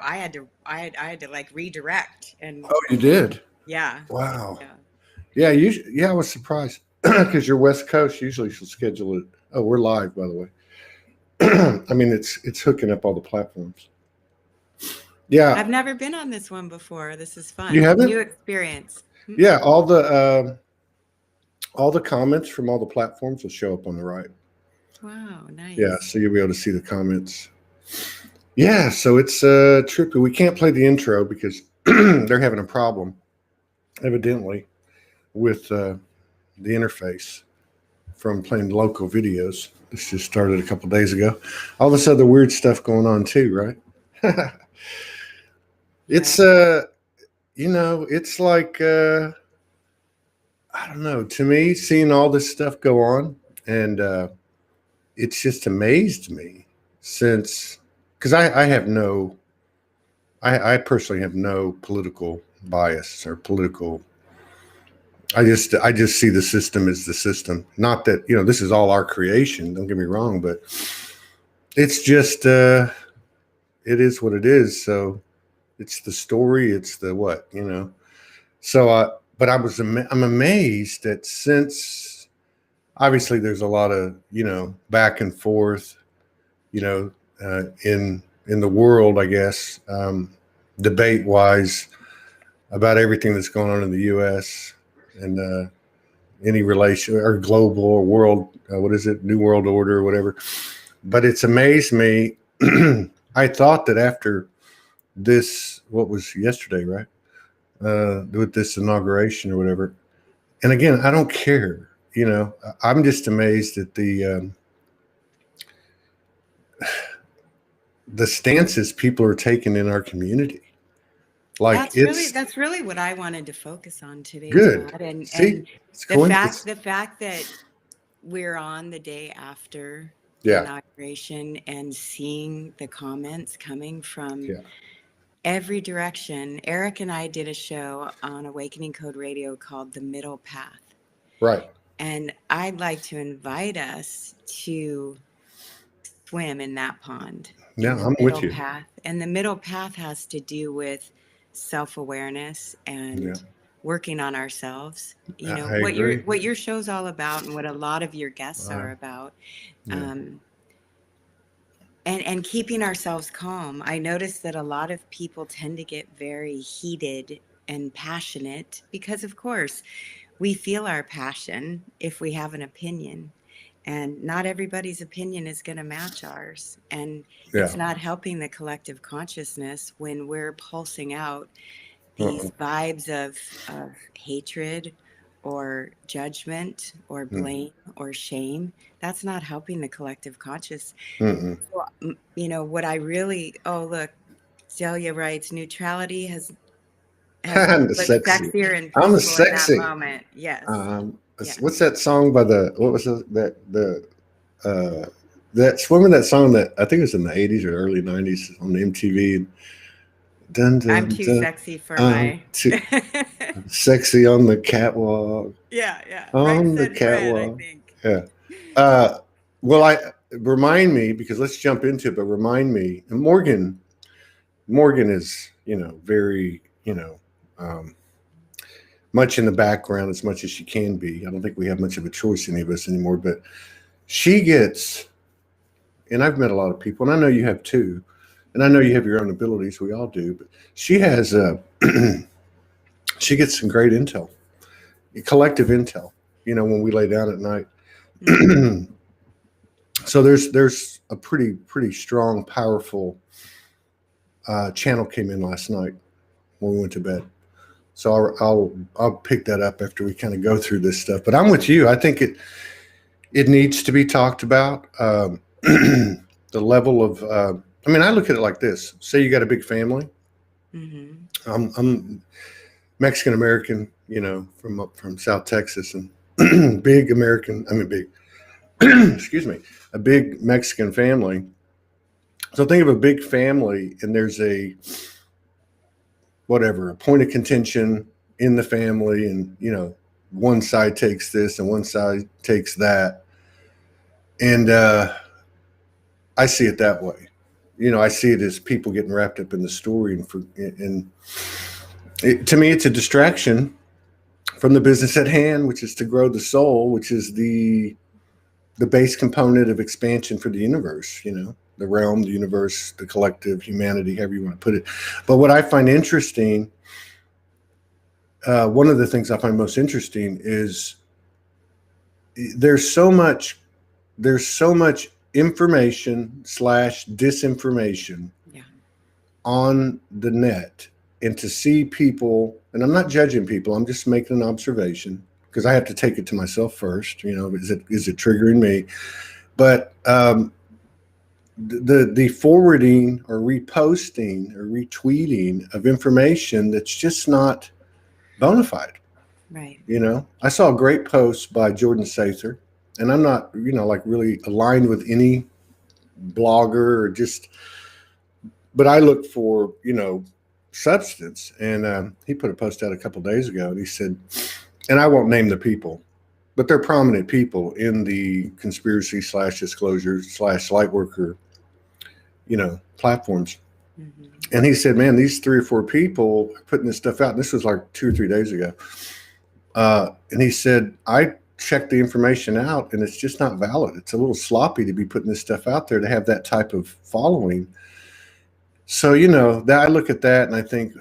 I had to like redirect and Oh, you did? yeah, Wow. yeah. Yeah, yeah, I was surprised because you're West Coast. Usually she'll schedule it. Oh, we're live, by the way. I mean, it's hooking up all the platforms. Yeah, I've never been on this one before. This is you fun. haven't? New experience. Yeah, all the comments from all the platforms will show up on the right. Wow, Yeah, nice. so you'll be able to see the comments. Yeah, so it's trippy. We can't play the intro because they're having a problem, evidently, with the interface from playing local videos. This just started a couple days ago. All this other weird stuff going on too, right? Yeah. It's it's like I don't know. To me, seeing all this stuff go on, and it's just amazed me since because I have no, I personally have no political bias or political. I just see the system as the system. Not that this is all our creation. Don't get me wrong, but it's just it is what it is. So it's the story. It's the what. So but I'm amazed that since obviously there's a lot of back and forth you know in the world, I guess, debate wise about everything that's going on in the U.S. and any relation or global or world, what is it, New World Order or whatever. But it's amazed me. I thought that after this, what was yesterday, right? With this inauguration or whatever. And again, I don't care. I'm just amazed at the stances people are taking in our community. Like it's That's really what I wanted to focus on today, good. Todd. And See, it's coincidence. the fact that we're on the day after the Yeah, inauguration and seeing the comments coming from yeah, every direction. Eric and I did a show on Awakening Code Radio called The Middle Path. right. And I'd like to invite us to swim in that pond, Yeah, in the I'm with middle you. path. And the middle path has to do with self-awareness Yeah, and working on ourselves. I agree. What your show's all about and what a lot of your guests Uh, are about. yeah. Um, and keeping ourselves calm. I notice that a lot of people tend to get very heated and passionate because, of course, we feel our passion if we have an opinion. And not everybody's opinion is going to match ours. And Yeah. it's not helping the collective consciousness when we're pulsing out Uh-uh. these vibes of hatred or judgment or Mm. blame or shame. That's not helping the collective conscious. Mm-mm. Well, what I really, oh, look, Delia writes, neutrality has made I'm you the look sexy. sexier and I'm the peaceful in that sexy. moment. Yes. Yeah. What's that song by what was uh, that swimming that song that I think it was in the 80s or early 90s on MTV. Dun I'm dun too dun. sexy for my. Too sexy on the catwalk. Yeah, yeah. Right On the said Fred, I catwalk. think. Yeah. Uh, well, I remind me because let's jump into it. But remind me, and Morgan is very um, much in the background as much as she can be. I don't think we have much of a choice, any of us anymore. But she gets, and I've met a lot of people, and I know you have too, and I know you have your own abilities. We all do, but she has she gets some great intel, collective intel. When we lay down at night. Mm-hmm. So there's a pretty strong, powerful channel came in last night when we went to bed. So I'll pick that up after we kind of go through this stuff. But I'm with you. I think it needs to be talked about. The level of I mean, I look at it like this. Say you got a big family. Mm-hmm. I'm Mexican American, from up from South Texas, and big American. I mean, big. Excuse me, a big Mexican family. So think of a big family, and there's a point of contention in the family, and one side takes this and one side takes that, and I see it that way. I see it as people getting wrapped up in the story, to me, it's a distraction from the business at hand, which is to grow the soul, which is the base component of expansion for the universe. The realm, the universe, the collective, humanity, however you want to put it. But what I find interesting, one of the things I find most interesting is there's so much information / disinformation on the net, and to see people, and I'm not judging people, I'm just making an observation because I have to take it to myself first. Is it triggering me? But the forwarding or reposting or retweeting of information that's just not bona fide. Right. I saw a great post by Jordan Sather, and I'm not, like really aligned with any blogger but I look for, substance. And he put a post out a couple of days ago, and he said, and I won't name the people, but they're prominent people in the conspiracy / disclosure / light worker, platforms. Mm-hmm. And he said, man, these 3 or 4 people are putting this stuff out. And this was like 2 or 3 days ago. And he said, I checked the information out, and it's just not valid. It's a little sloppy to be putting this stuff out there to have that type of following. So, that I look at that and I think,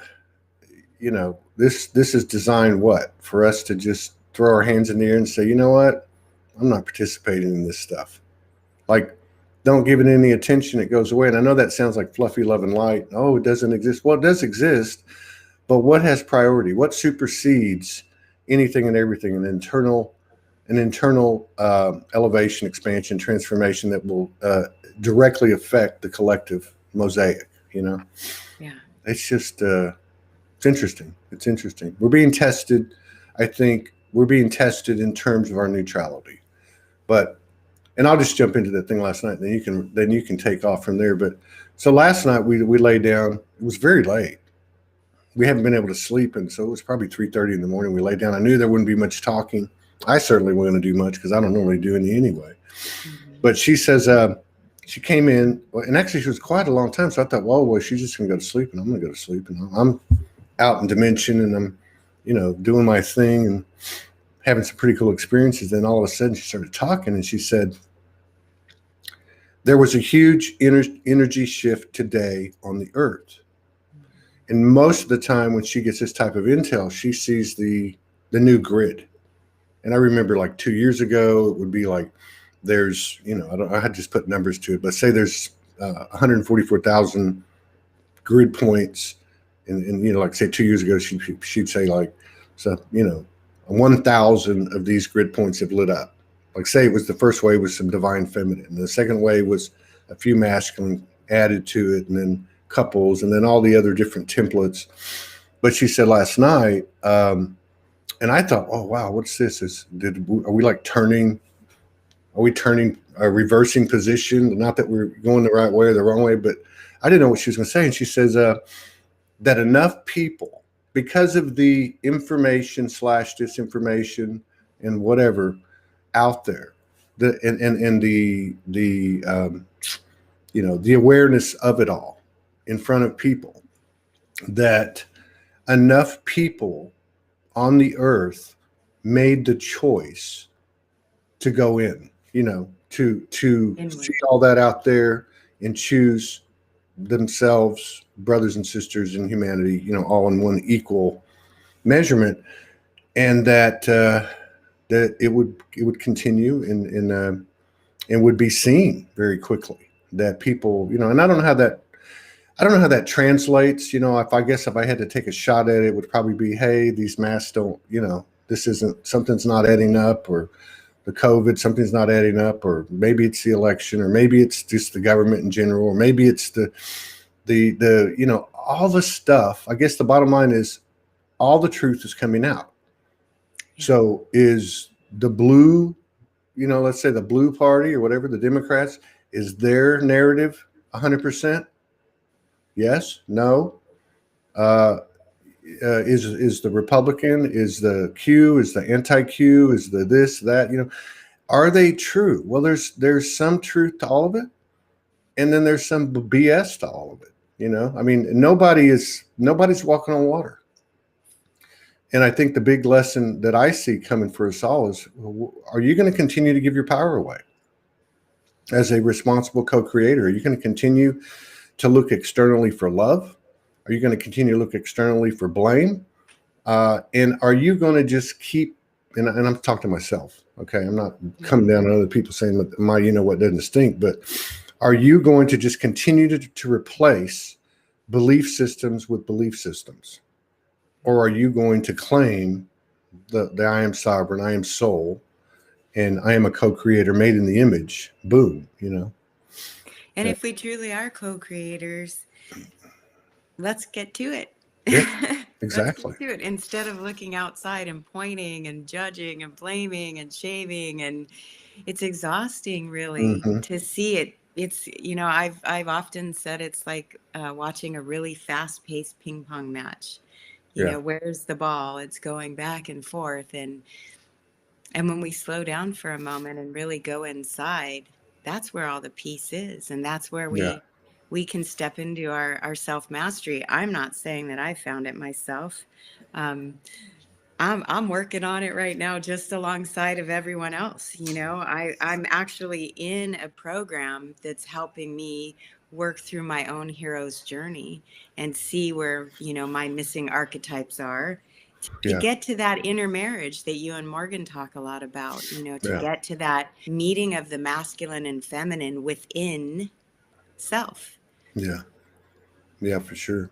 this is designed for us to just throw our hands in the air and say, you know what? I'm not participating in this stuff. Like, don't give it any attention. It goes away. And I know that sounds like fluffy love and light. Oh, it doesn't exist. Well, it does exist, but what has priority? What supersedes anything and everything? An internal elevation, expansion, transformation that will directly affect the collective mosaic. Yeah. It's just it's interesting. It's interesting. We're being tested. I think we're being tested in terms of our neutrality. And I'll just jump into that thing last night. Then you can take off from there. But so last night we lay down. It was very late. We haven't been able to sleep, and so it was probably 3:30 in the morning. We laid down. I knew there wouldn't be much talking. I certainly wasn't going to do much because I don't normally do any anyway. Mm-hmm. But she says she came in, and actually she was quiet a long time. So I thought, well, she's just going to go to sleep, and I'm going to go to sleep, and I'm out in dimension, and I'm, doing my thing and having some pretty cool experiences. Then all of a sudden she started talking, and she said, there was a huge energy shift today on the earth. And most of the time when she gets this type of intel, she sees the new grid. And I remember like 2 years ago, it would be like, there's, I had just put numbers to it, but say there's 144,000 grid points. And like say 2 years ago, she'd say like, so, 1,000 of these grid points have lit up. Like say it was the first wave was some divine feminine. And the second wave was a few masculine added to it, and then couples, and then all the other different templates. But she said last night, and I thought, oh, wow, what's this? Are we like turning a reversing position? Not that we're going the right way or the wrong way, but I didn't know what she was going to say. And she says that enough people, because of the information / disinformation and whatever out there, the awareness of it all in front of people, that enough people on the earth made the choice to go in, to see all that out there and choose themselves, brothers and sisters in humanity, all in one equal measurement, and that it would continue and would be seen very quickly, that people, and I don't know how that translates. If I had to take a shot at it, it would probably be, hey, these masks don't, something's not adding up, or the COVID, something's not adding up, or maybe it's the election, or maybe it's just the government in general, or maybe it's the all the stuff. I guess the bottom line is all the truth is coming out. Yeah. So is the blue, let's say the blue party or whatever, the Democrats, is their narrative 100%? Yes, no. Is the Republican, is the Q, is the anti-Q, is the this, that, are they true? Well, there's some truth to all of it. and then there's some BS to all of it. You know, I mean, nobody's walking on water. And I think the big lesson that I see coming for us all is, are you going to continue to give your power away as a responsible co-creator? Are you going to continue to look externally for love? Are you going to continue to look externally for blame? And are you going to just keep, and I'm talking to myself, okay? I'm not coming down on other people saying that my, you know what, doesn't stink, but are you going to just continue to replace belief systems with belief systems? Or are you going to claim the I am sovereign, I am soul, and I am a co-creator made in the image? Boom, you know? And if we truly are co-creators, let's get to it. Yeah, exactly. Let's get to it instead of looking outside and pointing and judging and blaming and shaming. And it's exhausting, really, to see it. It's, you know, I've often said it's like watching a really fast-paced ping pong match. You know, where's the ball? It's going back and forth. And when we slow down for a moment and really go inside, that's where all the peace is. And that's where we can step into our self-mastery. I'm not saying that I found it myself. I'm working on it right now, just alongside of everyone else. You know, I'm actually in a program that's helping me work through my own hero's journey and see where, you know, my missing archetypes are, to get to that inner marriage that you and Morgan talk a lot about, you know, to get to that meeting of the masculine and feminine within self. Yeah, for sure.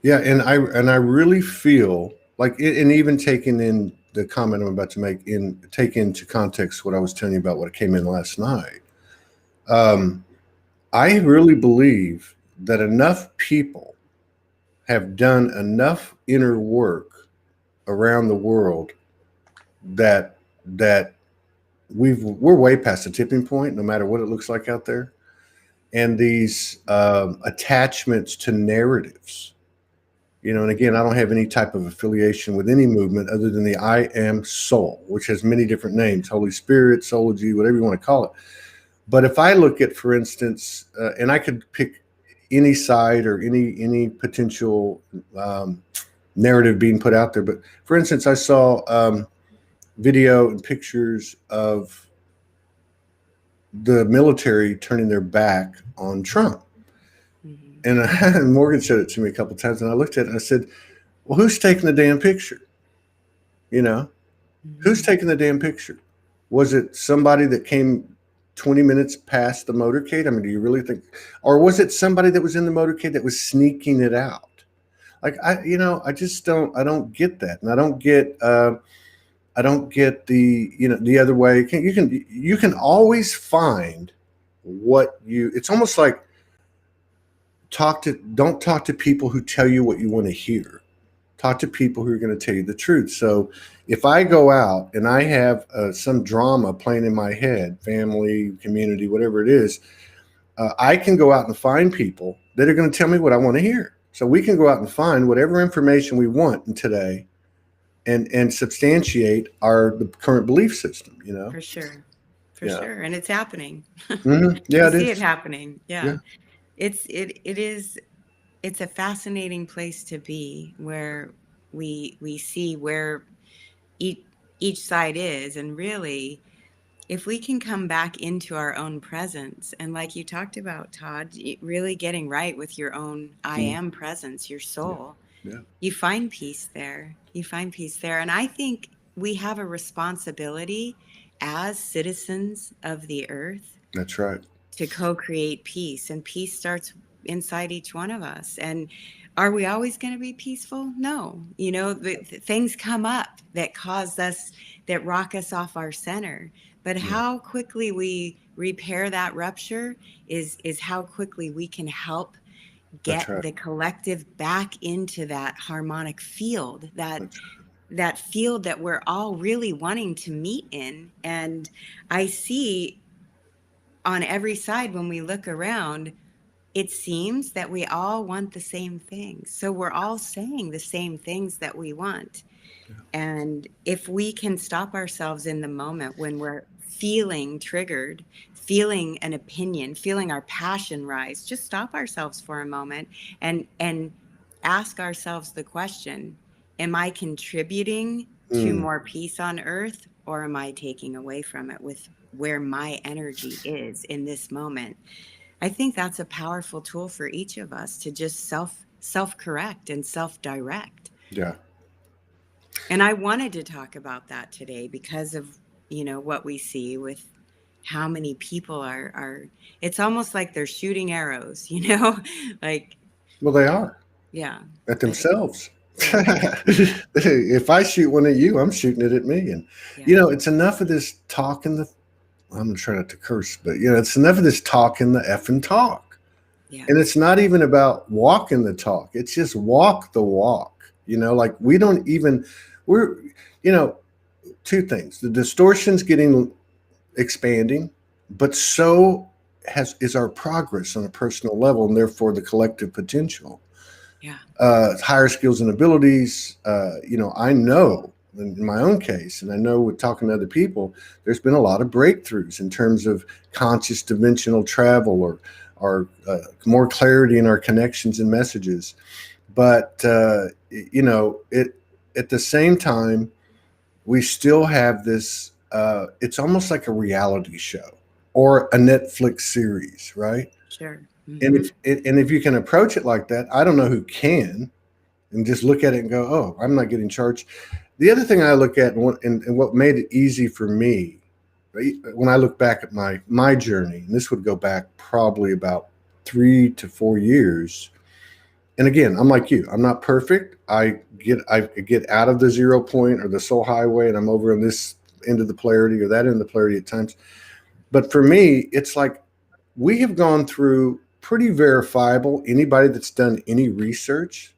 Yeah, and I really feel like, and even taking in the comment I'm about to make, take into context what I was telling you about what came in last night. I really believe that enough people have done enough inner work around the world that we're way past the tipping point, no matter what it looks like out there. And these attachments to narratives, you know, and again, I don't have any type of affiliation with any movement other than the I am soul, which has many different names: Holy Spirit, Soulogy, whatever you want to call it. But if I look at, for instance, and I could pick any side or any potential narrative being put out there, but for instance, I saw video and pictures of the military turning their back on Trump. And Morgan showed it to me a couple of times, and I looked at it and I said, well, who's taking the damn picture? You know, who's taking the damn picture? Was it somebody that came 20 minutes past the motorcade? I mean, do you really think, or was it somebody that was in the motorcade that was sneaking it out? Like, I don't get that. And I don't get the, you know, the other way. You can always find it's almost like, don't talk to people who tell you what you want to hear. Talk to people who are going to tell you the truth. So if I go out and I have some drama playing in my head, family, community, whatever it is, I can go out and find people that are going to tell me what I want to hear. So we can go out and find whatever information we want in today and substantiate the current belief system, you know? For sure. Sure. And it's happening. Yeah, I see it happening. Yeah. It's a fascinating place to be, where we see where each side is. And really, if we can come back into our own presence, and like you talked about, Todd, really getting right with your own I am presence, your soul, you find peace there. And I think we have a responsibility as citizens of the earth. That's right. To co-create peace, and peace starts inside each one of us. And are we always going to be peaceful? No. You know, things come up that cause us, that rock us off our center. But how quickly we repair that rupture is how quickly we can help get the collective back into that harmonic field, that field that we're all really wanting to meet in. And I see on every side, when we look around, it seems that we all want the same things. So we're all saying the same things that we want. And if we can stop ourselves in the moment when we're feeling triggered, feeling an opinion, feeling our passion rise, just stop ourselves for a moment and ask ourselves the question, am I contributing to Mm, more peace on earth, or am I taking away from it with where my energy is in this moment? I think that's a powerful tool for each of us to just self correct and self direct. yeah. And I wanted to talk about that today because of, what we see with how many people are it's almost like they're shooting arrows, like, Well, they are yeah, at but themselves. yeah, If I shoot one at you, I'm shooting it at me. And, yeah, it's enough of this talk in the, I'm trying not to curse, but, it's enough of this talk in the effing talk. yeah, And it's not even about walking the talk. It's just walk the walk. Like we don't even, we're, you know, two things. The distortion's getting expanding, but so is our progress on a personal level, and therefore the collective potential. yeah, Higher skills and abilities. I know in my own case, and I know with talking to other people, there's been a lot of breakthroughs in terms of conscious dimensional travel or more clarity in our connections and messages. But it at the same time, we still have this. It's almost like a reality show or a Netflix series, right? sure. And Hmm. if you can approach it like that, I don't know who can, and just look at it and go, "Oh, I'm not getting charged." The other thing I look at, and what made it easy for me, right, when I look back at my journey, and this would go back probably about 3 to 4 years. And again, I'm like you. I'm not perfect. I get out of the 0 point or the soul highway, and I'm over on this end of the polarity or that end of the polarity at times. But for me, it's like we have gone through pretty verifiable. Anybody that's done any research,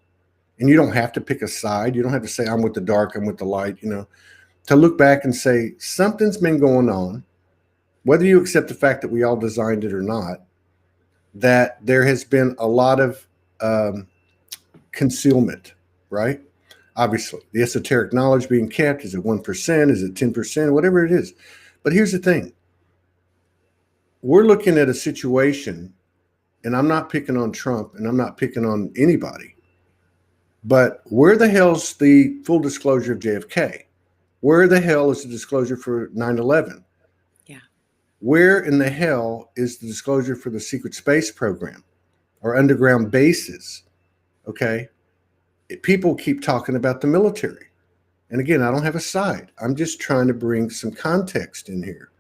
and you don't have to pick a side. You don't have to say I'm with the dark, I'm with the light. To look back and say something's been going on, whether you accept the fact that we all designed it or not. That there has been a lot of concealment, right? Obviously, the esoteric knowledge being kept, is it 1%? Is it 10%? Whatever it is. But here's the thing, we're looking at a situation, and I'm not picking on Trump and I'm not picking on anybody, but where the hell's the full disclosure of JFK? Where the hell is the disclosure for 9/11? Yeah, Where in the hell is the disclosure for the secret space program or underground bases? Okay. People keep talking about the military. And again, I don't have a side. I'm just trying to bring some context in here.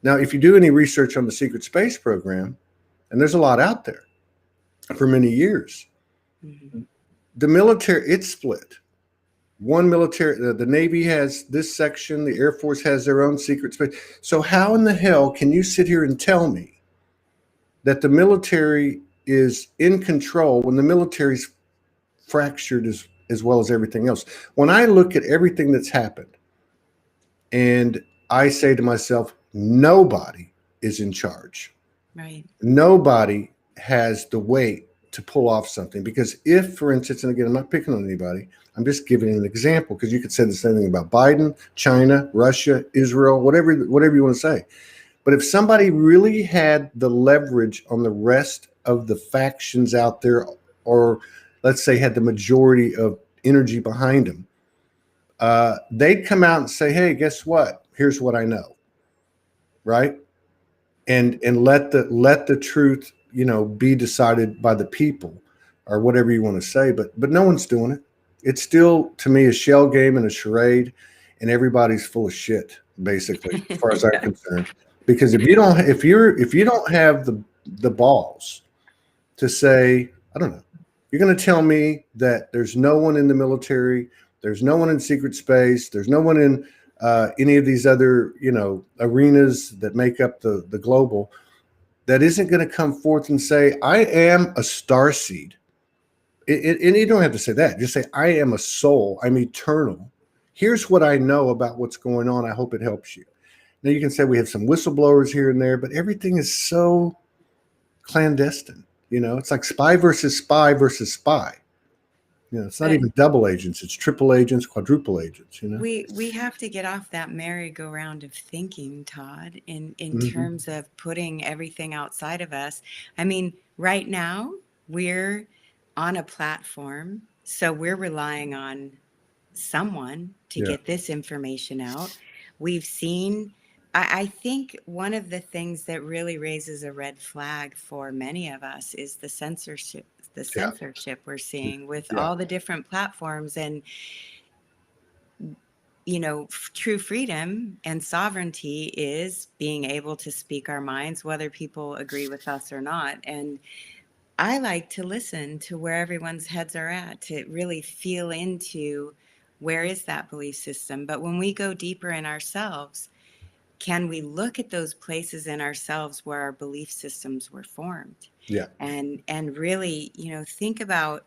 Now, if you do any research on the secret space program, and there's a lot out there for many years, hmm, the military, it's split. One military, the Navy has this section, the Air Force has their own secret space. So, how in the hell can you sit here and tell me that the military is in control when the military's fractured as well as everything else? When I look at everything that's happened, and I say to myself, nobody is in charge. right. Nobody has the weight to pull off something. Because if, for instance, and again, I'm not picking on anybody, I'm just giving an example, because you could say the same thing about Biden, China, Russia, Israel, whatever you want to say. But if somebody really had the leverage on the rest of the factions out there, or let's say had the majority of energy behind them, they'd come out and say, "Hey, guess what? Here's what I know," right? And let the truth, be decided by the people, or whatever you want to say. But no one's doing it. It's still, to me, a shell game and a charade, and everybody's full of shit, basically, as far as I'm Yeah, concerned. Because if you don't have the balls to say, I don't know, you're going to tell me that there's no one in the military, there's no one in secret space, there's no one in any of these other, arenas that make up the global, that isn't going to come forth and say, I am a star seed. And you don't have to say that. Just say, I am a soul. I'm eternal. Here's what I know about what's going on. I hope it helps you. Now, you can say we have some whistleblowers here and there, but everything is so clandestine. It's like spy versus spy versus spy. You know, it's not But even double agents; it's triple agents, quadruple agents. You know. we have to get off that merry-go-round of thinking, Todd, in Hmm. terms of putting everything outside of us. I mean, right now we're on a platform, so we're relying on someone to Yeah. get this information out. We've seen, I think one of the things that really raises a red flag for many of us is the Yeah. censorship we're seeing with Yeah. all the different platforms. And you know, true freedom and sovereignty is being able to speak our minds, whether people agree with us or not. And I like to listen to where everyone's heads are at, to really feel into where is that belief system. But when we go deeper in ourselves, can we look at those places in ourselves where our belief systems were formed? Yeah. And really, you know, think about,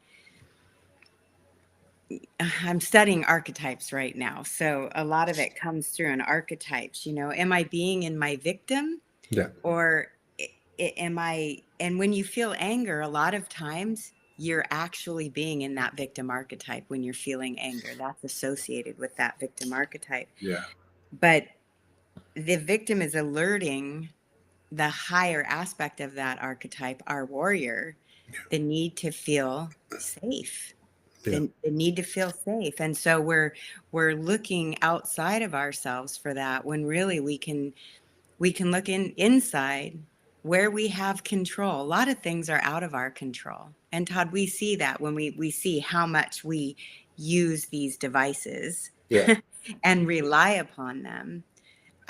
I'm studying archetypes right now. So a lot of it comes through in archetypes. You know, am I being in my victim, Yeah. or am I? And when you feel anger, a lot of times you're actually being in that victim archetype when you're feeling anger. That's associated with that victim archetype. Yeah. But the victim is alerting the higher aspect of that archetype, our warrior, the need to feel safe, Yeah. the need to feel safe. And so we're looking outside of ourselves for that, when really we can look inside where we have control. A lot of things are out of our control. And Todd, we see that when we see how much we use these devices Yeah. and rely upon them.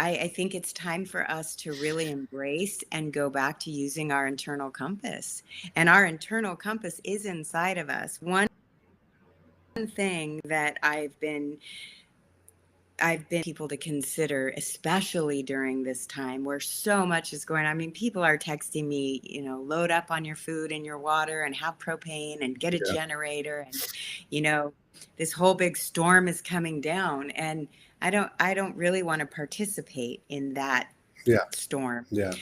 I think it's time for us to really embrace and go back to using our internal compass. And our internal compass is inside of us. One thing that I've been people to consider, especially during this time where so much is going on. I mean, people are texting me, you know, load up on your food and your water and have propane and get a Yeah. generator. And, you know, this whole big storm is coming down. And I don't really want to participate in that Yeah. storm. Yeah.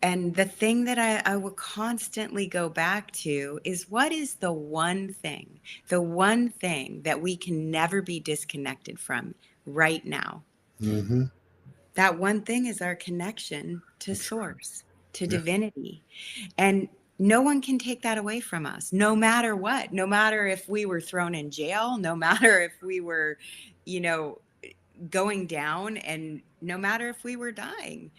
And the thing that I will constantly go back to is, what is the one thing that we can never be disconnected from right now? Hmm. That one thing is our connection to That's right. source, to Yeah. divinity. And no one can take that away from us, no matter what, no matter if we were thrown in jail, no matter if we were, you know, going down, and no matter if we were dying.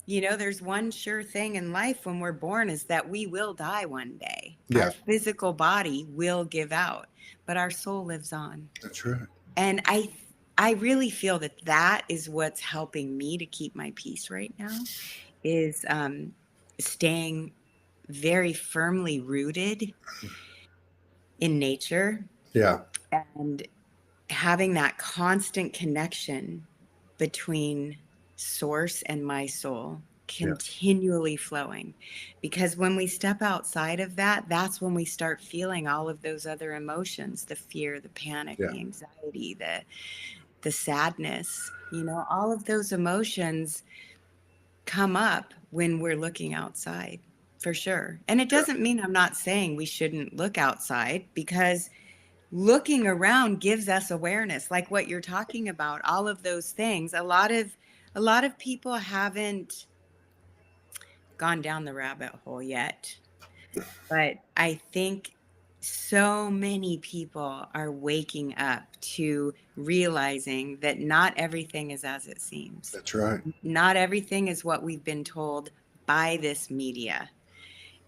You know, there's one sure thing in life when we're born, is that we will die one day. Our Yeah. physical body will give out, but our soul lives on. That's right. And I really feel that that is what's helping me to keep my peace right now, is staying very firmly rooted in nature, Yeah. and having that constant connection between source and my soul Yeah. continually flowing. Because when we step outside of that, that's when we start feeling all of those other emotions, the fear, the panic, Yeah. the anxiety, the sadness. You know, all of those emotions come up when we're looking outside, for sure. And it Yeah. doesn't mean I'm not saying we shouldn't look outside, because looking around gives us awareness, like what you're talking about, all of those things. A lot of people haven't gone down the rabbit hole yet, but I think so many people are waking up to realizing that not everything is as it seems. That's right. Not everything is what we've been told by this media.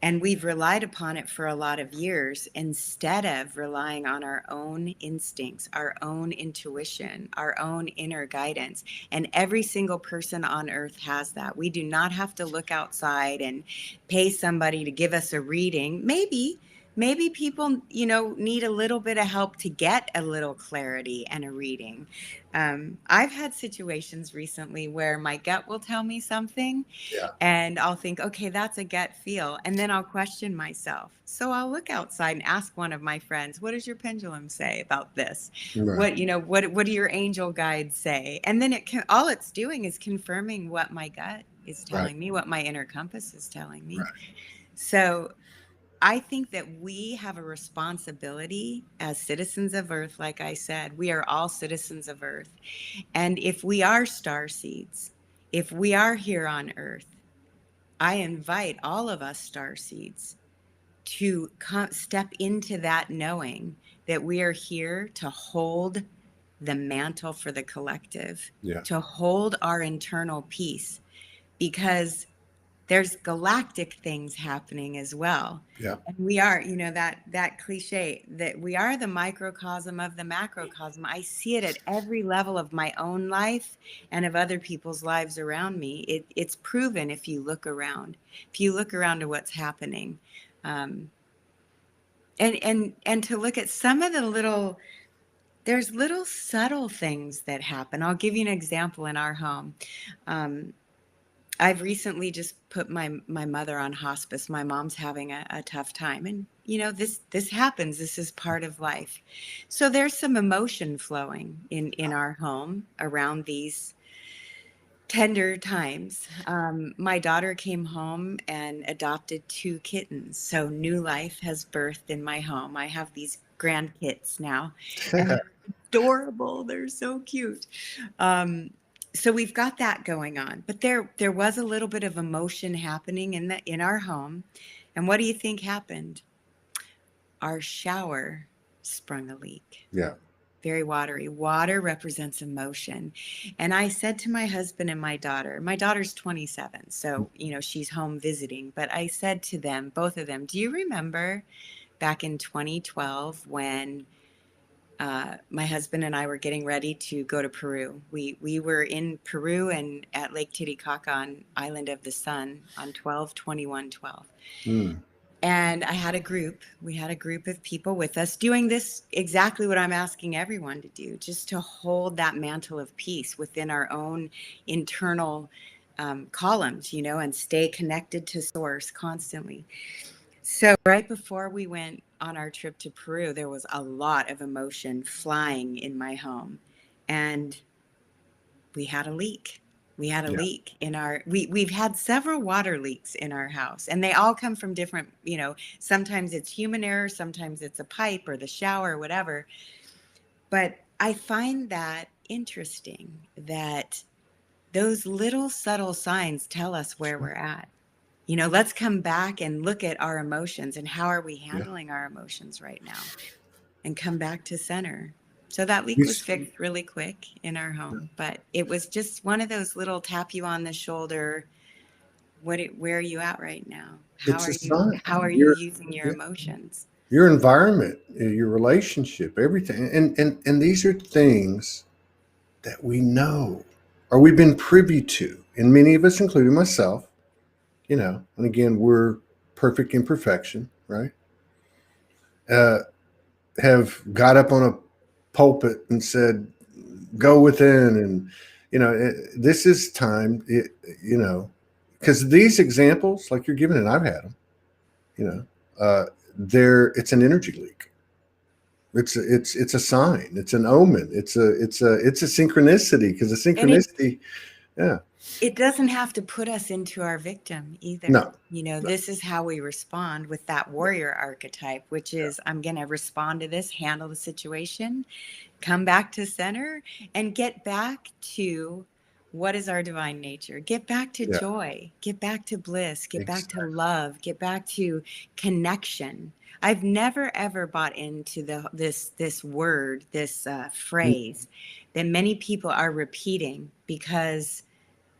And we've relied upon it for a lot of years, instead of relying on our own instincts, our own intuition, our own inner guidance. And every single person on earth has that. We do not have to look outside and pay somebody to give us a reading. Maybe people, you know, need a little bit of help to get a little clarity and a reading. I've had situations recently where my gut will tell me something, Yeah. and I'll think, okay, that's a gut feel. And then I'll question myself. So I'll look outside and ask one of my friends, what does your pendulum say about this? Right. What do your angel guides say? And then all it's doing is confirming what my gut is Right. telling me, what my inner compass is telling me. Right. So I think that we have a responsibility as citizens of Earth. Like I said, we are all citizens of Earth. And if we are star seeds, if we are here on Earth, I invite all of us star seeds to step into that knowing that we are here to hold the mantle for the collective, Yeah. to hold our internal peace, because there's galactic things happening as well. Yeah. And we are, that cliche that we are the microcosm of the macrocosm. I see it at every level of my own life and of other people's lives around me. It's proven if you look around, to what's happening. And to look at some of the there's little subtle things that happen. I'll give you an example in our home. I've recently just put my mother on hospice. My mom's having a tough time, and this happens. This is part of life. So there's some emotion flowing in our home around these tender times. My daughter came home and adopted 2 kittens. So new life has birthed in my home. I have these grandkids now, and they're adorable. They're so cute. So we've got that going on, but there was a little bit of emotion happening in our home. And what do you think happened? Our shower sprung a leak. Yeah. Very watery. Water represents emotion. And I said to my husband and my daughter's 27, so, she's home visiting, but I said to them, both of them, do you remember back in 2012 when my husband and I were getting ready to go to Peru? We were in Peru and at Lake Titicaca on Island of the Sun on 12/21/12. Mm. And we had a group of people with us doing this, exactly what I'm asking everyone to do, just to hold that mantle of peace within our own internal columns, and stay connected to source constantly. So right before we went on our trip to Peru, there was a lot of emotion flying in my home. And we had a leak. We had a Yeah. leak in we've had several water leaks in our house, and they all come from different, sometimes it's human error, sometimes it's a pipe or the shower or whatever. But I find that interesting that those little subtle signs tell us where we're at. Let's come back and look at our emotions and how are we Yeah. handling our emotions right now, and come back to center. So that leak was It's, fixed really quick in our home, but it was just one of those little tap you on the shoulder. Where are you at right now? it's a sign. How are you Your using your yeah, emotions? your environment, your relationship, everything, and these are things that we know or we've been privy to, and many of us, including myself, and again, we're perfect imperfection, right? Uh, have got up on a pulpit and said, "Go within," and this is time, because these examples, like you're giving, and I've had them, you know, there, it's an energy leak. It's a sign. It's an omen. It's a synchronicity, because the And synchronicity, yeah, it doesn't have to put us into our victim either. no, no, This is how we respond with that warrior archetype, which is I'm going to respond to this, handle the situation, come back to center, and get back to what is our divine nature. Get back to yeah, joy, get back to bliss, get back to exactly, love, get back to connection. I've never ever bought into this word, this phrase that many people are repeating because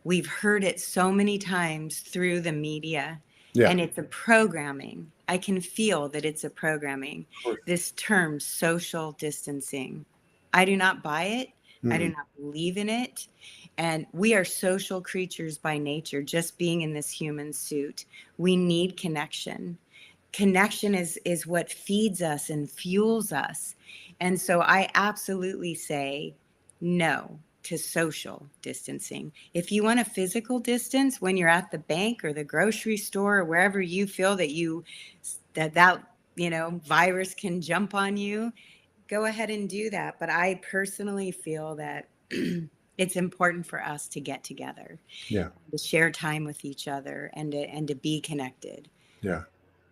we've heard it so many times through the media, yeah, and it's a programming. I can feel that it's a programming. of course, This term, social distancing, I do not buy it. I do mm, not believe in it. And we are social creatures by nature, just being in this human suit. We need connection. Connection is what feeds us and fuels us. And so I absolutely say no to social distancing. If you want a physical distance when you're at the bank or the grocery store or wherever you feel that virus can jump on you, go ahead and do that. But I personally feel that it's important for us to get together, yeah, to share time with each other, and to be connected. yeah.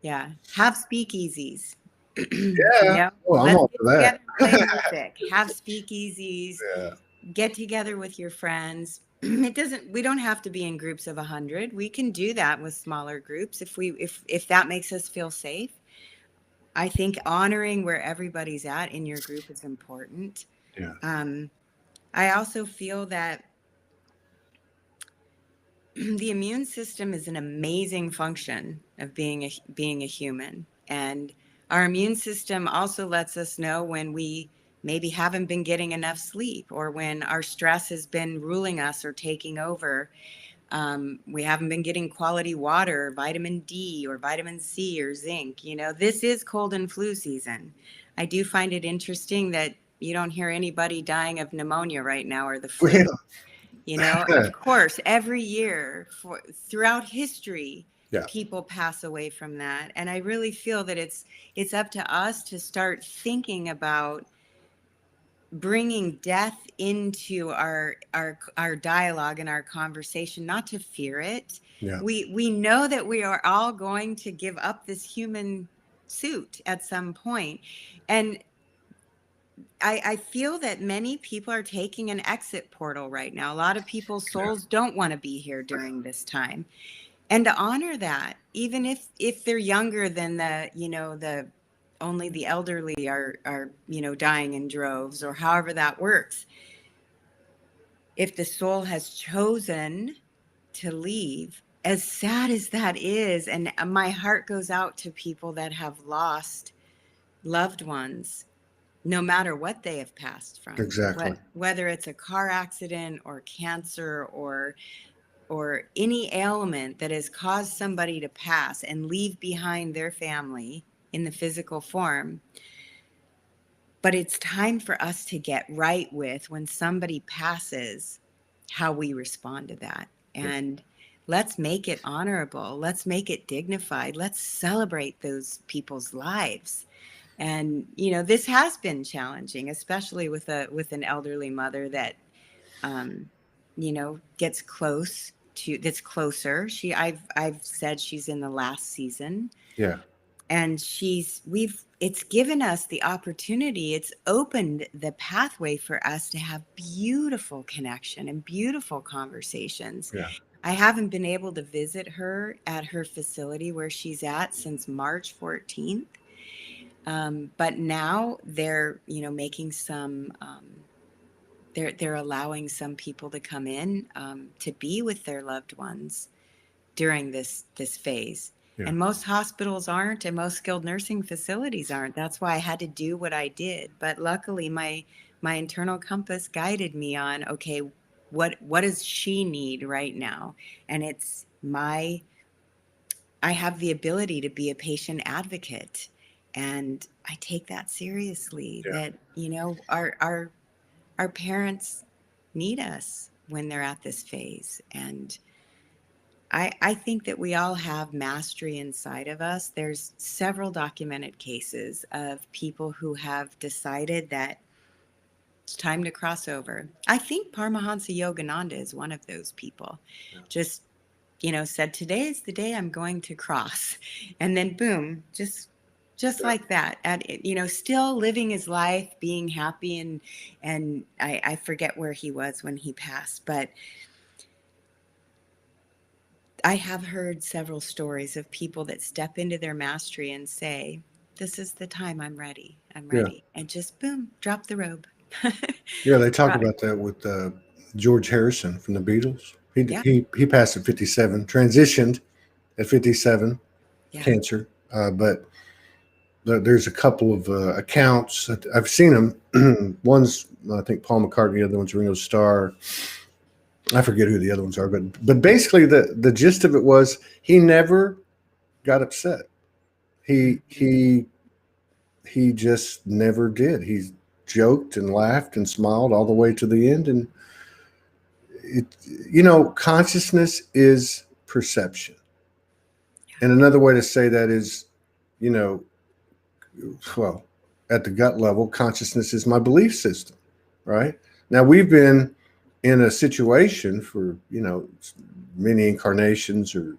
Yeah. Have speakeasies. Yeah. Well, I'm Let's all get for that. together and play music. Have speakeasies. Yeah. Get together with your friends. We don't have to be in groups of 100. We can do that with smaller groups if that makes us feel safe. I think honoring where everybody's at in your group is important. Yeah. I also feel that the immune system is an amazing function of being a human, and our immune system also lets us know when we maybe haven't been getting enough sleep, or when our stress has been ruling us or taking over. We haven't been getting quality water, vitamin D or vitamin C or zinc. This is cold and flu season. I do find it interesting that you don't hear anybody dying of pneumonia right now or the flu. Well, Of course, every year throughout history, yeah. people pass away from that. And I really feel that it's up to us to start thinking about bringing death into our dialogue and our conversation, not to fear it. Yeah. We know that we are all going to give up this human suit at some point. And I feel that many people are taking an exit portal right now. A lot of people's souls don't want to be here during this time. And to honor that, even if they're younger than the only the elderly are dying in droves, or however that works. If the soul has chosen to leave, as sad as that is, and my heart goes out to people that have lost loved ones, no matter what they have passed from. Exactly. Whether it's a car accident or cancer or any ailment that has caused somebody to pass and leave behind their family in the physical form. But it's time for us to get right with, when somebody passes, how we respond to that. And let's make it honorable. Let's make it dignified. Let's celebrate those people's lives. And, this has been challenging, especially with an elderly mother that, gets that's closer. I've said she's in the last season. Yeah. And it's given us the opportunity. It's opened the pathway for us to have beautiful connection and beautiful conversations. Yeah. I haven't been able to visit her at her facility where she's at since March 14th. But now they're, making some, they're allowing some people to come in to be with their loved ones during this phase. Yeah. And most hospitals aren't, and most skilled nursing facilities aren't. That's why I had to do what I did. But luckily, my internal compass guided me on, okay, what does she need right now? And I have the ability to be a patient advocate. And I take that seriously. Yeah. That, our parents need us when they're at this phase. And I think that we all have mastery inside of us. There's several documented cases of people who have decided that it's time to cross over. I think Paramahansa Yogananda is one of those people. Yeah. Just, said, today is the day I'm going to cross. And then boom, just yeah. Like that. Still living his life, being happy. And I forget where he was when he passed, but I have heard several stories of people that step into their mastery and say, this is the time, I'm ready. I'm ready. Yeah. And just boom, drop the robe. Yeah, they talk about that with George Harrison from the Beatles. He passed at 57, transitioned at 57, yeah. Cancer. But there's a couple of accounts. I've seen them. One's, I think, Paul McCartney. The other one's Ringo Starr. I forget who the other ones are, but basically the gist of it was he never got upset. He just never did. He joked and laughed and smiled all the way to the end. And consciousness is perception. And another way to say that is, well, at the gut level, consciousness is my belief system, right? Now we've been in a situation for, many incarnations or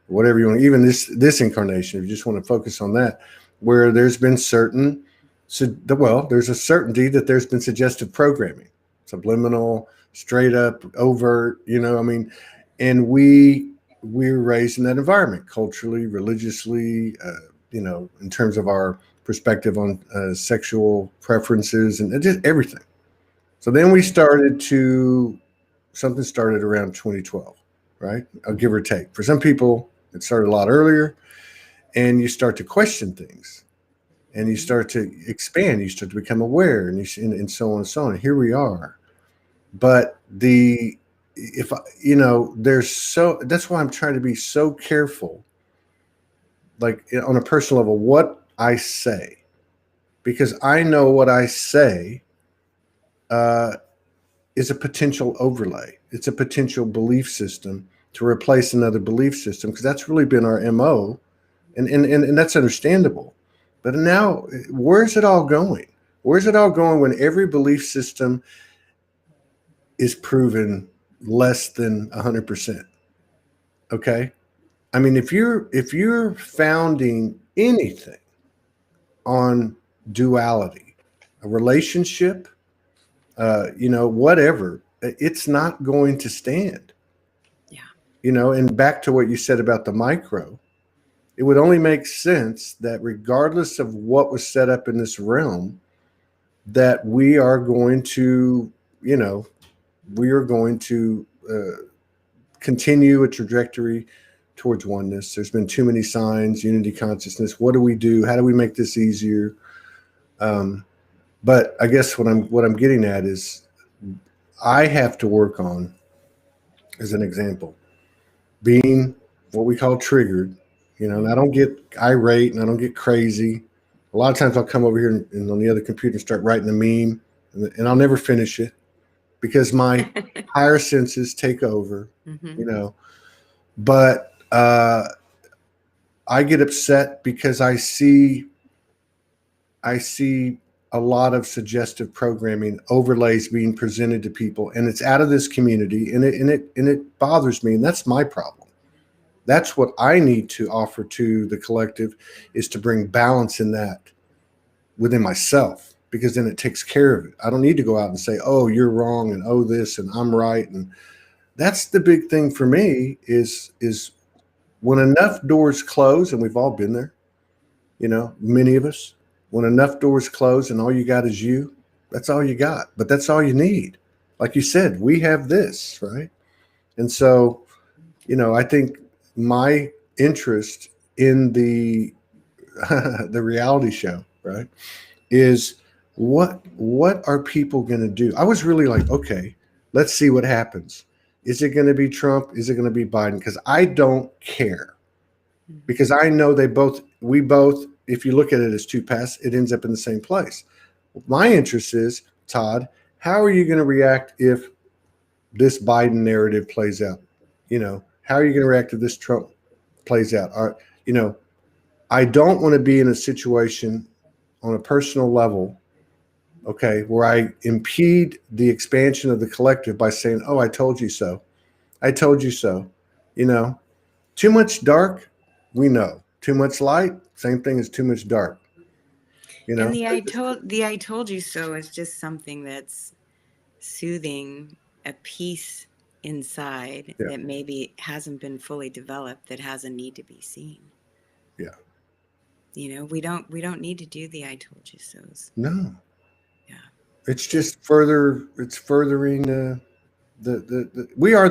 whatever you want, even this incarnation, if you just want to focus on that, where there's been there's a certainty that there's been suggestive programming, subliminal, straight up, overt, I mean, and we're raised in that environment, culturally, religiously, in terms of our perspective on sexual preferences and just everything. So then something started around 2012, right? I'll give or take. For some people, it started a lot earlier, and you start to question things, and you start to expand, you start to become aware, and so on and so on. And here we are. But that's why I'm trying to be so careful, like on a personal level, what I say, because I know what I say is a potential overlay. It's a potential belief system to replace another belief system, because that's really been our MO, and that's understandable. But now, where's it all going? Where's it all going when every belief system is proven less than 100%? Okay, I mean, if you're founding anything on duality, a relationship, whatever, it's not going to stand. Yeah. And back to what you said about the micro, it would only make sense that regardless of what was set up in this realm, that we are going to continue a trajectory towards oneness. There's been too many signs, unity consciousness. What do we do? How do we make this easier? But I guess what I'm getting at is I have to work on, as an example, being what we call triggered, and I don't get irate and I don't get crazy. A lot of times I'll come over here and on the other computer and start writing a meme, and I'll never finish it because my higher senses take over, But I get upset because I see a lot of suggestive programming overlays being presented to people, and it's out of this community, and it bothers me, and that's my problem. That's what I need to offer to the collective, is to bring balance in that within myself, because then it takes care of it. I don't need to go out and say, oh, you're wrong, and oh, this, and I'm right. And that's the big thing for me is when enough doors close, and we've all been there, many of us, when enough doors close and all you got is you, that's all you got. But that's all you need. Like you said, we have this, right? And so, I think my interest in the reality show, right, is what are people going to do? I was really like, okay, let's see what happens. Is it going to be Trump? Is it going to be Biden? Because I don't care. Because I know we both, if you look at it as two paths, it ends up in the same place. My interest is, Todd, how are you going to react if this Biden narrative plays out? How are you going to react if this Trump plays out? I don't want to be in a situation on a personal level, okay, where I impede the expansion of the collective by saying, oh, I told you so. I told you so. Too much dark, we know. Too much light, same thing as too much dark. And the I told you so is just something that's soothing a piece inside that maybe hasn't been fully developed, that has a need to be seen. Yeah. We don't need to do the I told you so's. No. Yeah. It's just furthering we are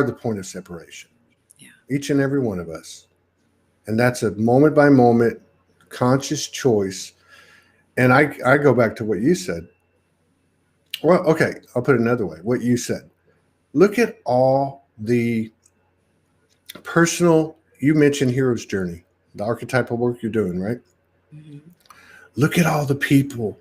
the point of separation. Yeah. Each and every one of us. And that's a moment by moment conscious choice. And I go back to what you said. Well, okay, I'll put it another way. What you said. Look at all the personal, you mentioned hero's journey, the archetypal work you're doing, right? Mm-hmm. Look at all the people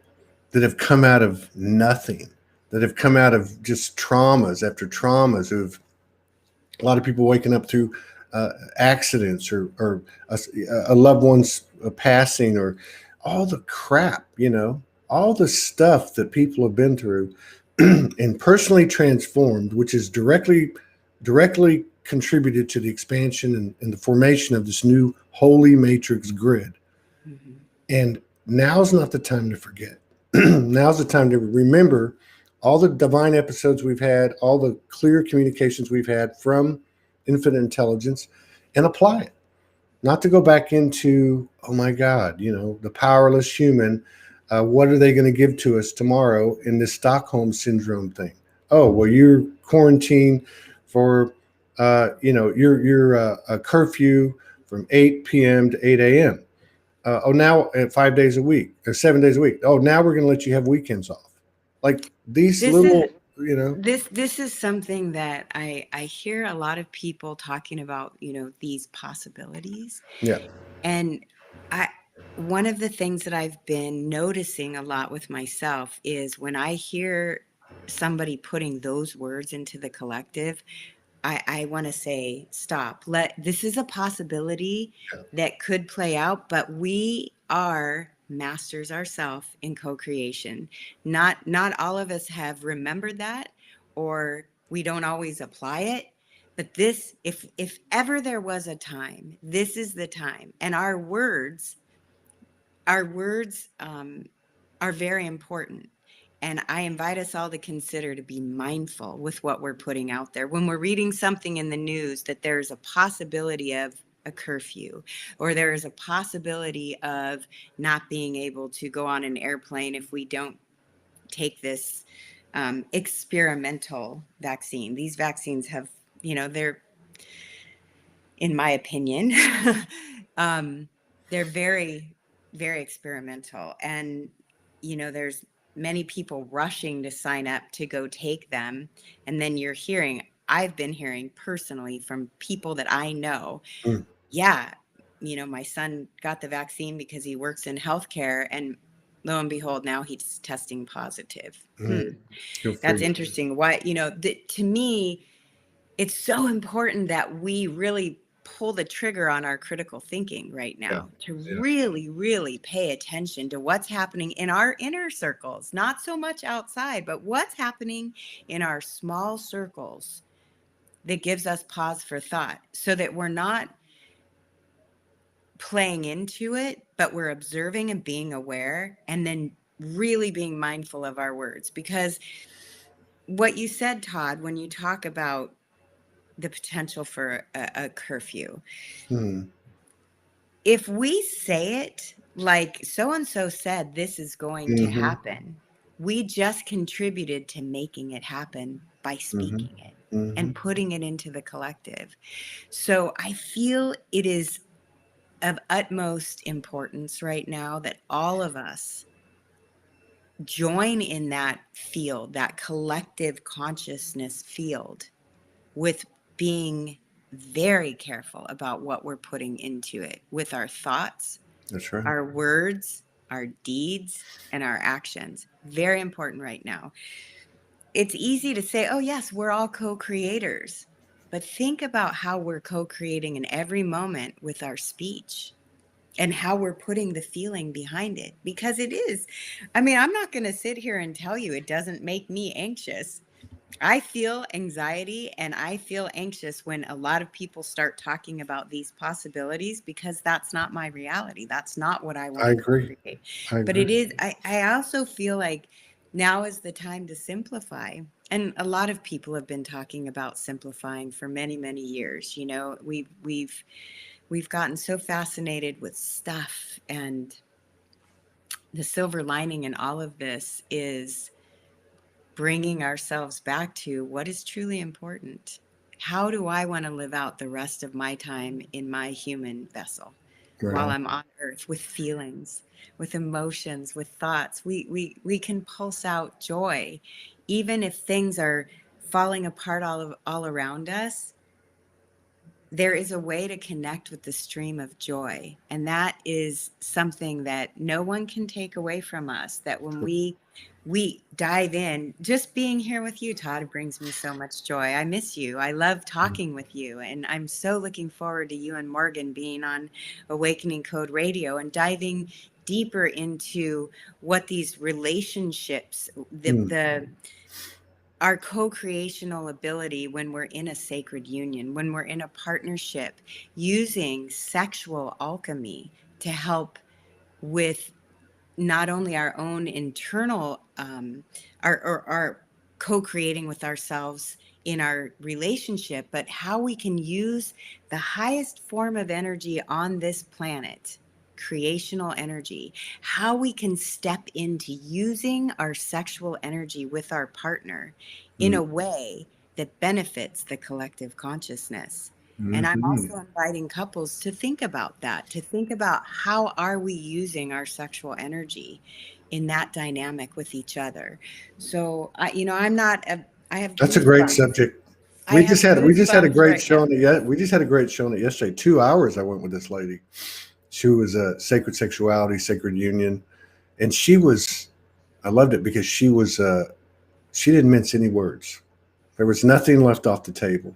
that have come out of nothing, that have come out of just traumas after traumas, a lot of people waking up through accidents or a loved one's passing, or all the crap, all the stuff that people have been through and personally transformed, which is directly contributed to the expansion and the formation of this new holy matrix grid. Mhm. And now's not the time to forget. Now's the time to remember all the divine episodes we've had, all the clear communications we've had from infinite intelligence, and apply it. Not to go back into, oh my God, the powerless human. What are they going to give to us tomorrow in this Stockholm syndrome thing? Oh, well, you're quarantined for, your a curfew from 8 p.m. to 8 a.m. Now 5 days a week or 7 days a week. Oh, now we're going to let you have weekends off. Like these This is little. this is something that I hear a lot of people talking about, these possibilities. Yeah. And I one of the things that I've been noticing a lot with myself is when I hear somebody putting those words into the collective, I want to say, stop. This is a possibility that could play out, but we are masters ourselves in co-creation. Not all of us have remembered that, or we don't always apply it. But this, if ever there was a time, this is the time. And our words are very important. And I invite us all to consider to be mindful with what we're putting out there. When we're reading something in the news that there's a possibility of a curfew, or there is a possibility of not being able to go on an airplane if we don't take this experimental vaccine. These vaccines have, they're, in my opinion, um, they're very, very experimental. And, there's many people rushing to sign up to go take them. And then I've been hearing personally from people that I know, Mm, yeah, my son got the vaccine because he works in healthcare. And lo and behold, now he's testing positive. Go That's figure. interesting. Why, to me, it's so important that we really pull the trigger on our critical thinking right Yeah. now, to Yeah. really, really pay attention to what's happening in our inner circles, not so much outside, but what's happening in our small circles that gives us pause for thought, so that we're not playing into it, but we're observing and being aware, and then really being mindful of our words. Because what you said, Todd, when you talk about the potential for a curfew, Mm, if we say it like so and so said this is going to mm-hmm. happen, we just contributed to making it happen by Mm-hmm. speaking it Mm-hmm. and putting it into the collective. So I feel it is of utmost importance right now that all of us join in that field, that collective consciousness field, with being very careful about what we're putting into it with our thoughts, That's right. our words, our deeds, and our actions. Very important right now. It's easy to say, oh, yes, we're all co creators. But think about how we're co creating in every moment with our speech and how we're putting the feeling behind it. Because it is, I'm not going to sit here and tell you it doesn't make me anxious. I feel anxiety and I feel anxious when a lot of people start talking about these possibilities, because that's not my reality. That's not what I want I to agree. co-create. I But it agree. is, I also feel like now is the time to simplify. And a lot of people have been talking about simplifying for many, many years. We've gotten so fascinated with stuff, and the silver lining in all of this is bringing ourselves back to what is truly important. How do I want to live out the rest of my time in my human vessel Right while on. I'm on earth, with feelings, with emotions, with thoughts? We can pulse out joy, even if things are falling apart all around us. There is a way to connect with the stream of joy, and that is something that no one can take away from us. That when we dive in, just being here with you, Todd, brings me so much joy. I miss you. I love talking with you, and I'm so looking forward to you and Morgan being on Awakening Code Radio and diving deeper into what these relationships, Mm, our co-creational ability when we're in a sacred union, when we're in a partnership, using sexual alchemy to help with not only our own internal, our co-creating with ourselves in our relationship, but how we can use the highest form of energy on this planet, creational energy, how we can step into using our sexual energy with our partner in a way that benefits the collective consciousness. And I'm Mm-hmm. also inviting couples to think about that, to think about how are we using our sexual energy in that dynamic with each other. So I'm not a, I have That's a great goosebumps. subject. I have We just had a goosebumps great right show now. on it. Yeah, we just had a great show on it yesterday. 2 hours I went with this lady. She was a sacred sexuality, sacred union, and she was. I loved it because she was. She didn't mince any words. There was nothing left off the table,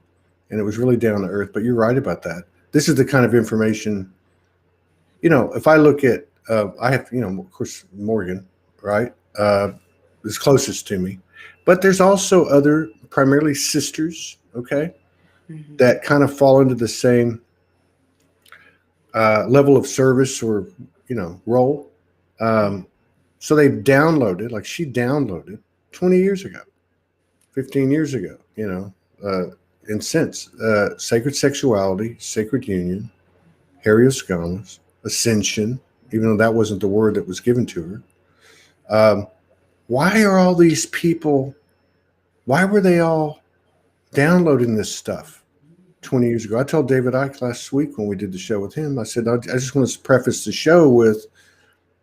and it was really down to earth. But you're right about that. This is the kind of information. If I look at, I have, of course, Morgan, right, is closest to me, but there's also other, primarily sisters, okay, Hmm. that kind of fall into the same level of service or role. Um, so they've downloaded, like she downloaded 20 years ago, 15 years ago, and since sacred sexuality, sacred union, Harrioscamus, ascension, even though that wasn't the word that was given to her. Um, why are all these people? Why were they all downloading this stuff 20 years ago? I told David Icke last week when we did the show with him, I said, I just want to preface the show with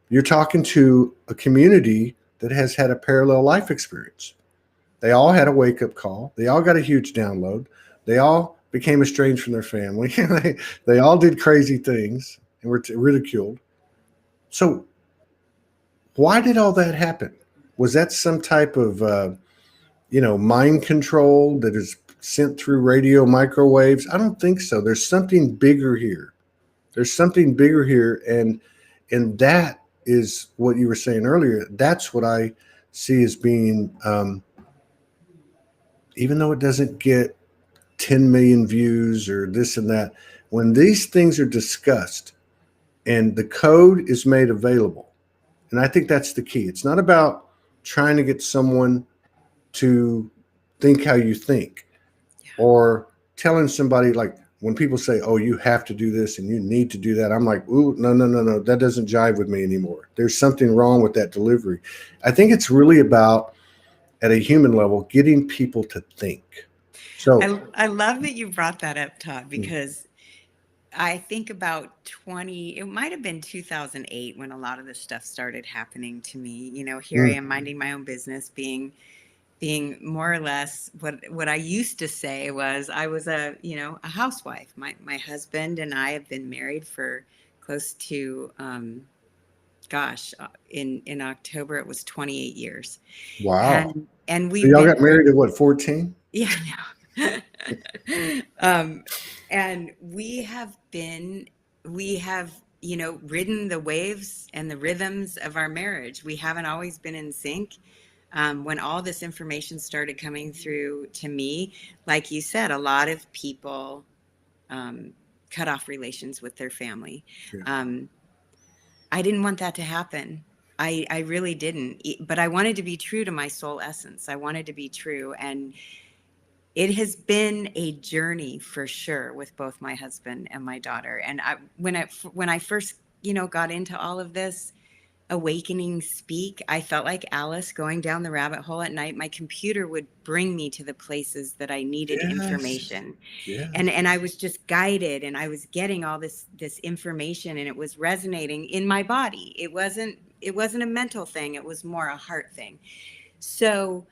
you're talking to a community that has had a parallel life experience. They all had a wake up call. They all got a huge download. They all became estranged from their family. they all did crazy things and were ridiculed. So, why did all that happen? Was that some type of, mind control that is sent through radio microwaves? I don't think so. There's something bigger here. There's something bigger here, and that is what you were saying earlier. That's what I see as being, even though it doesn't get 10 million views or this and that, when these things are discussed and the code is made available, and I think that's the key. It's not about trying to get someone to think how you think or telling somebody, like when people say, oh, you have to do this and you need to do that. I'm like, ooh, no, no, no, no. That doesn't jive with me anymore. There's something wrong with that delivery. I think it's really about, at a human level, getting people to think. So, I love that you brought that up, Todd, mm, because I think about it might have been 2008 when a lot of this stuff started happening to me. Here I mm, am minding my own business, being more or less what I used to say was I was a housewife. My husband and I have been married for close to in October it was 28 years. wow. And So we've y'all been got married at what, 14? yeah, no. And we have, ridden the waves and the rhythms of our marriage. We haven't always been in sync. When all this information started coming through to me, like you said, a lot of people cut off relations with their family. Yeah. Um, I didn't want that to happen. I really didn't. But I wanted to be true to my soul essence. I wanted to be true. And it has been a journey for sure with both my husband and my daughter. And when I first, got into all of this awakening speak, I felt like Alice going down the rabbit hole at night. My computer would bring me to the places that I needed Yes. information. Yes. And I was just guided, and I was getting all this information, and it was resonating in my body. It wasn't a mental thing, it was more a heart thing. So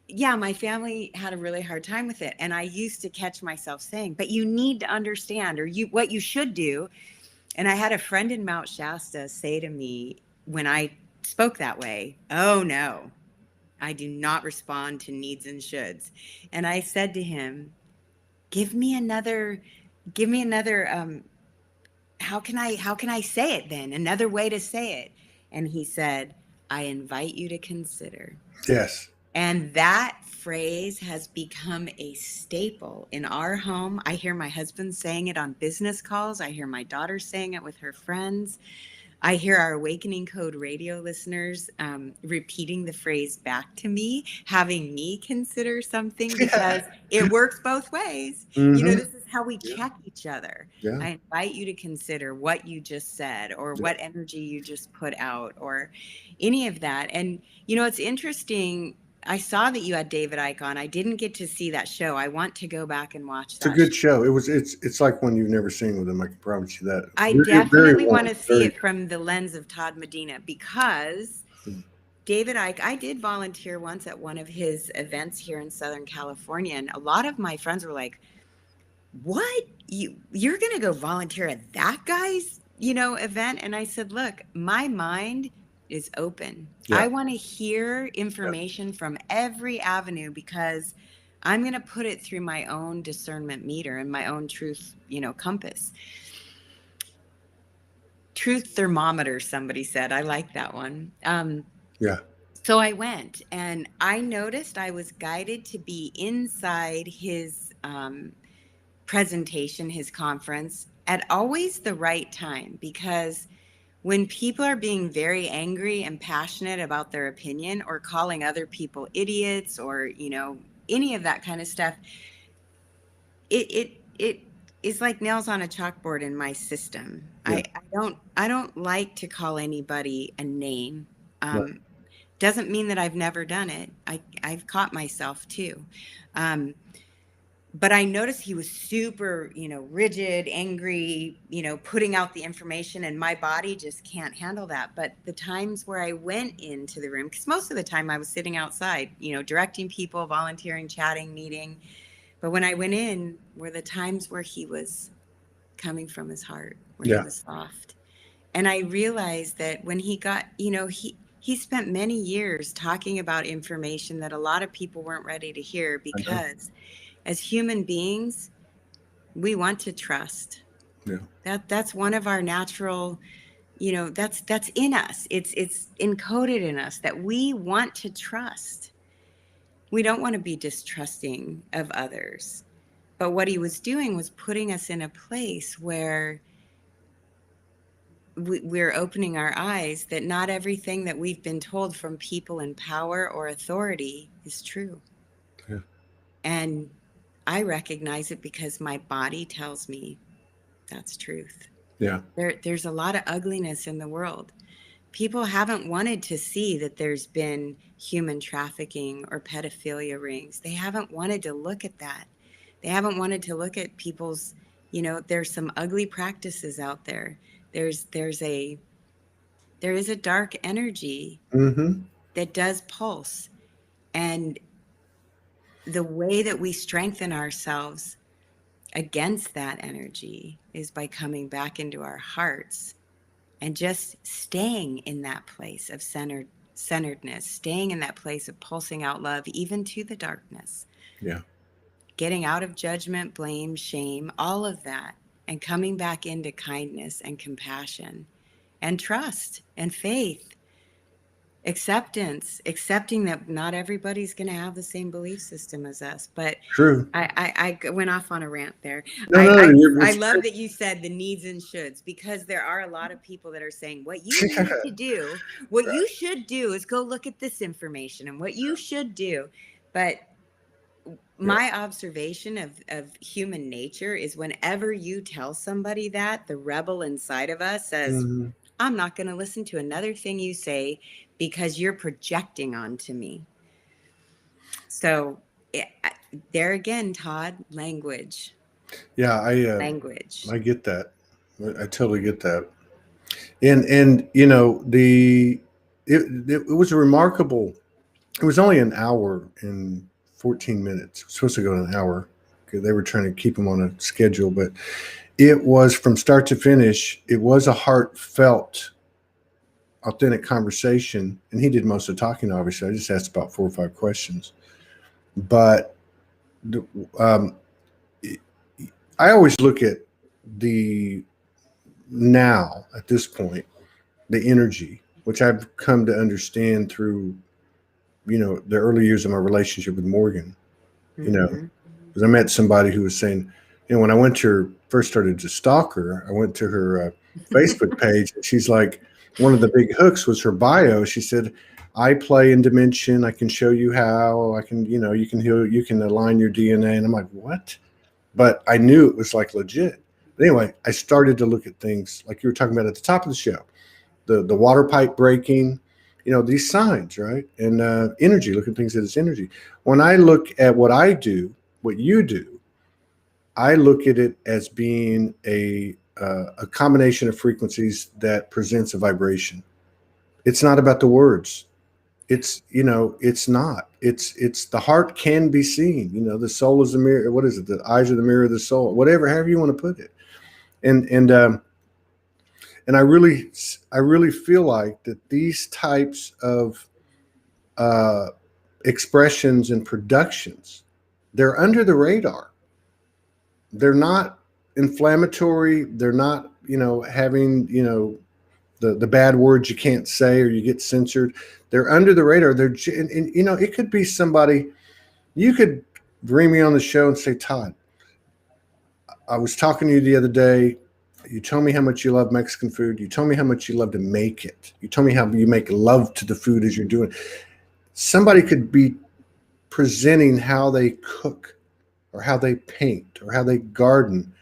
yeah, my family had a really hard time with it. And I used to catch myself saying, but you need to understand, or what you should do. And I had a friend in Mount Shasta say to me when I spoke that way, oh no, I do not respond to needs and shoulds. And I said to him, give me another, how can I say it then? Another way to say it. And he said, I invite you to consider. Yes. And that phrase has become a staple in our home. I hear my husband saying it on business calls. I hear my daughter saying it with her friends. I hear our Awakening Code radio listeners repeating the phrase back to me, having me consider something, because it works both ways. Mm-hmm. This is how we check each other. Yeah. I invite you to consider what you just said, or what energy you just put out, or any of that. And, it's interesting. I saw that you had David Icke on. I didn't get to see that show. I want to go back and watch It's a that good show. show. It's like one you've never seen with him. I can promise you that. I Very, very definitely want warm. to see it from the lens of Todd Medina, because David Icke, I did volunteer once at one of his events here in Southern California, and a lot of my friends were like, "What? You're going to go volunteer at that guy's, event?" And I said, "Look, my mind is open. Yeah. I want to hear information from every avenue, because I'm going to put it through my own discernment meter and my own truth, compass." Truth thermometer, somebody said. I like that one. Yeah. So I went, and I noticed I was guided to be inside his presentation, his conference, at always the right time, because when people are being very angry and passionate about their opinion, or calling other people idiots, or any of that kind of stuff, it is like nails on a chalkboard in my system. Yeah. I don't like to call anybody a name. Right. Doesn't mean that I've never done it. I've caught myself too. But I noticed he was super, rigid, angry, putting out the information, and my body just can't handle that. But the times where I went into the room, because most of the time I was sitting outside, directing people, volunteering, chatting, meeting. But when I went in, were the times where he was coming from his heart, where he was soft. And I realized that when he got, he spent many years talking about information that a lot of people weren't ready to hear, because as human beings, we want to trust. Yeah. That's one of our natural, that's in us. It's encoded in us that we want to trust. We don't want to be distrusting of others. But what he was doing was putting us in a place where we're opening our eyes that not everything that we've been told from people in power or authority is true. Yeah. And I recognize it because my body tells me that's truth. Yeah. There's a lot of ugliness in the world. People haven't wanted to see that there's been human trafficking or pedophilia rings. They haven't wanted to look at that. They haven't wanted to look at people's, there's some ugly practices out there. There is a dark energy that does pulse. And the way that we strengthen ourselves against that energy is by coming back into our hearts and just staying in that place of centeredness, staying in that place of pulsing out love, even to the darkness. Yeah. Getting out of judgment, blame, shame, all of that, and coming back into kindness and compassion and trust and faith. Acceptance, accepting that not everybody's going to have the same belief system as us. But True. I went off on a rant there. No, I love that you said the needs and shoulds, because there are a lot of people that are saying what you need to do, what you should do is go look at this information, and what you should do. But my observation of human nature is, whenever you tell somebody that, the rebel inside of us says, I'm not going to listen to another thing you say, because you're projecting onto me. So there again, Todd, language. Yeah, Language. I get that. I totally get that. And it was a remarkable. It was only an hour and 14 minutes. It was supposed to go an hour. They were trying to keep them on a schedule, but it was from start to finish. It was a heartfelt, authentic conversation, and he did most of the talking. Obviously, I just asked about 4 or 5 questions, but I always look at the now at this point, the energy, which I've come to understand through the early years of my relationship with Morgan, you know, Mm-hmm. because I met somebody who was saying, when I went to her, first started to stalk her, I went to her Facebook page, and she's like, one of the big hooks was her bio. She said, I play in dimension. I can show you how. I can, you can heal, you can align your DNA. And I'm like, what? But I knew it was like legit. But anyway, I started to look at things like you were talking about at the top of the show, the water pipe breaking, these signs, right? And energy, look at things as energy. When I look at what I do, what you do, I look at it as being a combination of frequencies that presents a vibration. It's not about the words. It's not. It's the heart can be seen. The soul is the mirror. What is it? The eyes are the mirror of the soul. Whatever, however you want to put it. And I really feel like that these types of uh, expressions and productions, they're under the radar. They're not inflammatory. They're not, having, the bad words you can't say or you get censored. They're under the radar. And it could be somebody, you could bring me on the show and say, Todd, I was talking to you the other day. You told me how much you love Mexican food. You told me how much you love to make it. You told me how you make love to the food as you're doing. Somebody could be presenting how they cook or how they paint or how they garden,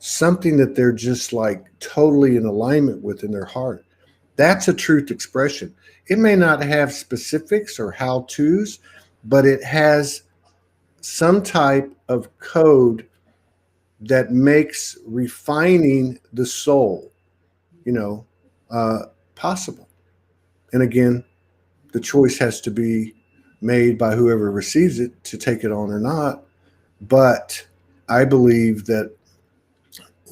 something that they're just like totally in alignment with in their heart. That's a truth expression. It may not have specifics or how to's, but it has some type of code that makes refining the soul, you know, possible. And again, the choice has to be made by whoever receives it to take it on or not. But I believe that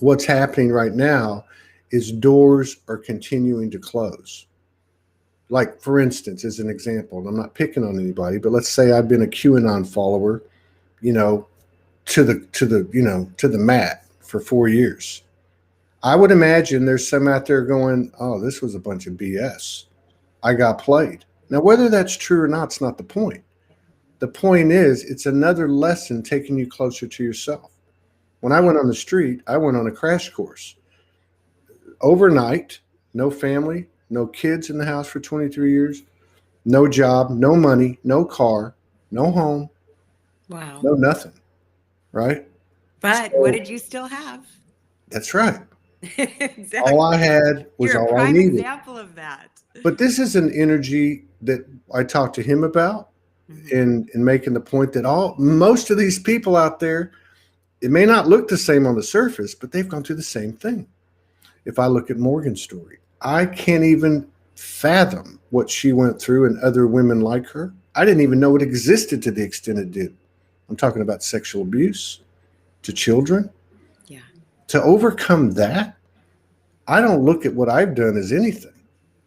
what's happening right now is doors are continuing to close. Like, for instance, as an example, and I'm not picking on anybody, but let's say I've been a QAnon follower, you know, to the mat for 4 years. I would imagine there's some out there going, "Oh, this was a bunch of BS. I got played." Now, whether that's true or not, it's not the point. The point is, it's another lesson taking you closer to yourself. When I went on the street, I went on a crash course. Overnight, no family, no kids in the house for 23 years, no job, no money, no car, no home, Wow. no nothing, right? But what So did you still have? that's right. All I Exactly. had was You're a all I prime needed. example of that. But this is an energy that I talked to him about Hmm. in making the point that most of these people out there, it may not look the same on the surface, but they've gone through the same thing. If I look at Morgan's story, I can't even fathom what she went through and other women like her. I didn't even know it existed to the extent it did. I'm talking about sexual abuse to children. Yeah. To overcome that, I don't look at what I've done as anything,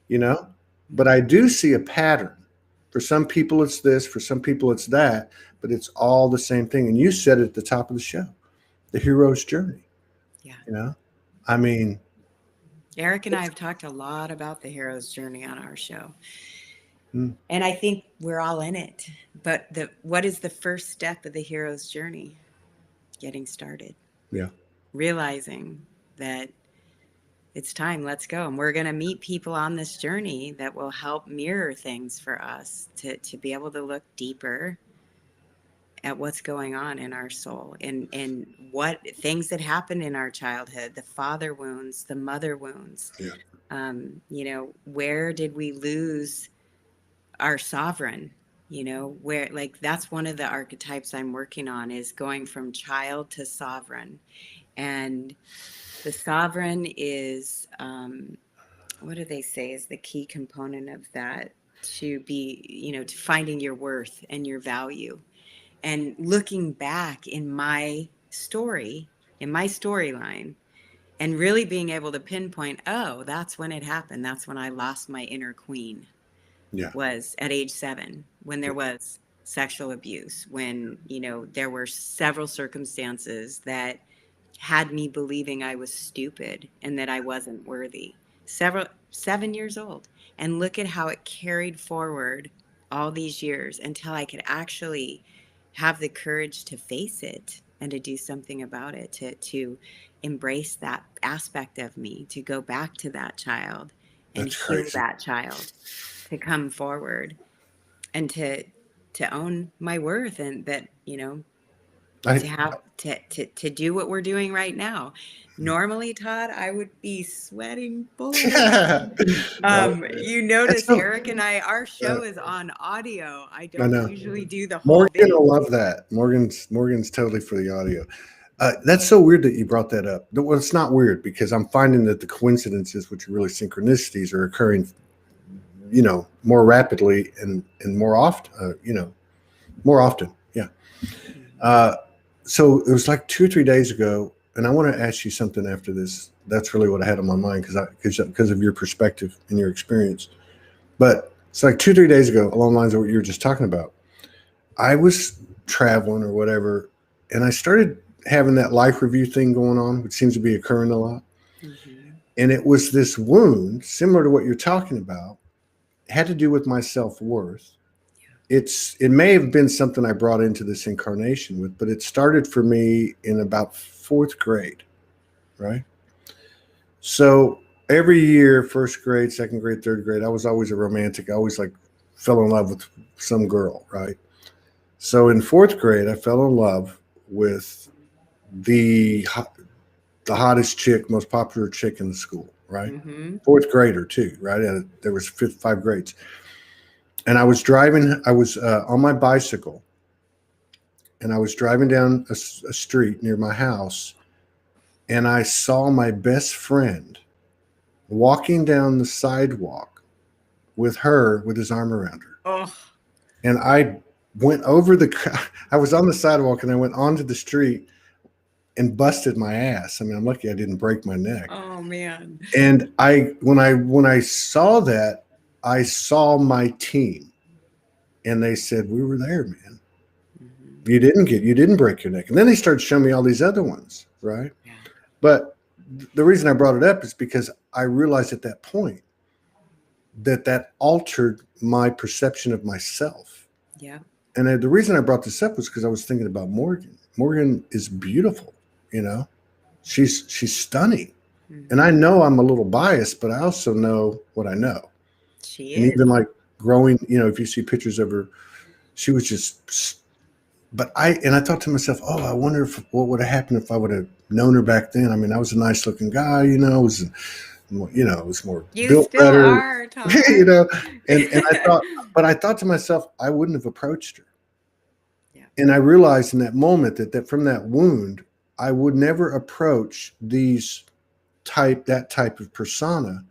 you know, but I do see a pattern. For some people, it's this, for some people, it's that, but it's all the same thing. And you said it at the top of the show, the hero's journey, Yeah. you know, I mean, Eric and I have talked a lot about the hero's journey on our show. mm, And I think we're all in it. But what is the first step of the hero's journey? Getting started. yeah, Realizing that it's time, let's go. And we're going to meet people on this journey that will help mirror things for us to be able to look deeper at what's going on in our soul and what things that happened in our childhood, the father wounds, the mother wounds. yeah, Where did we lose our sovereign? Where, like, that's one of the archetypes I'm working on, is going from child to sovereign. And the sovereign is, what do they say is the key component of that? To be, to finding your worth and your value. And looking back in my storyline, and really being able to pinpoint, oh, that's when it happened. That's when I lost my inner queen, yeah, was at age 7, when there was sexual abuse, when, there were several circumstances that had me believing I was stupid and that I wasn't worthy. 7 years old. And look at how it carried forward all these years until I could actually have the courage to face it and to do something about it, to embrace that aspect of me, to go back to that child and That's heal crazy. that child, to come forward and to own my worth, and that, you know, I to have to do what we're doing right now. Normally, Todd, I would be sweating bullets. well, You that's notice so. Eric and our Uh, show is on audio. I I don't know. usually do the whole Morgan thing. will love that. Morgan's totally for the audio. That's so weird that you brought that up. Well, it's not weird because I'm finding that the coincidences, which are really synchronicities, are occurring, more rapidly and more often. More often. Yeah. Uh, so it was like 2 or 3 days ago, and I want to ask you something after this. That's really what I had on my mind because of your perspective and your experience. But it's like 2 or 3 days ago, along the lines of what you were just talking about. I was traveling or whatever, and I started having that life review thing going on, which seems to be occurring a lot. Mm-hmm. And it was this wound, similar to what you're talking about, had to do with my self worth. It may have been something I brought into this incarnation with, but it started for me in about fourth grade, right? So every year, first grade, second grade, third grade, I was always a romantic. I always like fell in love with some girl, right? So in fourth grade, I fell in love with the the hottest chick, most popular chick in the school, right? Mm-hmm. Fourth grader too, right? There was 5 grades, and I was driving. I was on my bicycle, and I was driving down a street near my house, and I saw my best friend walking down the sidewalk with her with his arm around her, Oh, and I went over the. I was on the sidewalk, and I went onto the street and busted my ass. I mean, I'm lucky I didn't break my neck. oh man. And when I saw that, I saw my team, and they said, "We were there, man. Mm-hmm. You didn't break your neck." And then they started showing me all these other ones, right? Yeah. But the reason I brought it up is because I realized at that point that altered my perception of myself. Yeah. And the reason I brought this up was because I was thinking about Morgan. Morgan is beautiful, you know. She's stunning. And I Mm-hmm. know I'm a little biased, but I also know what I know. She And is. even like growing, if you see pictures of her, she was just. But I thought to myself, oh, I wonder what would have happened if I would have known her back then. I mean, I was a nice looking guy, it was more You built still better, are, you Todd. know. And I thought to myself, I wouldn't have approached her. Yeah. And I realized in that moment that from that wound, I would never approach that type of persona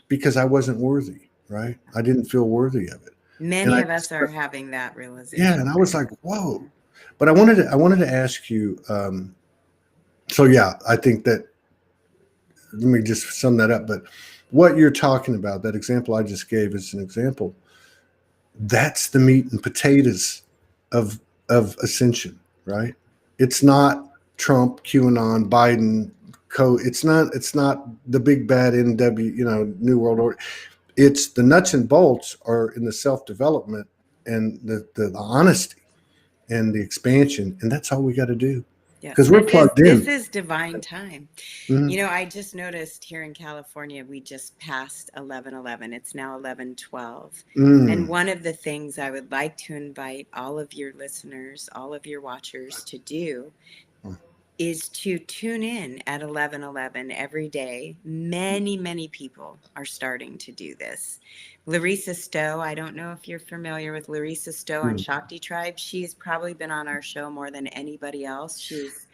because I wasn't worthy, right? I didn't feel worthy of it. And Many of us are having that yeah, realization and I was right like, whoa. now. But I wanted to ask you. So yeah, I think that let me just sum that up. But what you're talking about, that example I just gave is an example. That's the meat and potatoes of ascension, right? It's not Trump, QAnon, Biden, It's not the big bad NW, New World Order. It's the nuts and bolts are in the self development and the honesty and the expansion, and that's all we got to do Yeah, because we're plugged this in. is divine time. You Mhm. know, I just noticed here in California, we just passed 11/11. It's now 11/12. And Mm. one of the things I would like to invite all of your listeners, all of your watchers to do is to tune in at 11/11 every day. Many, many people are starting to do this. Larissa Stowe, I don't know if you're familiar with Larissa Stowe on Mm. Shakti Tribe. She's probably been on our show more than anybody else. She's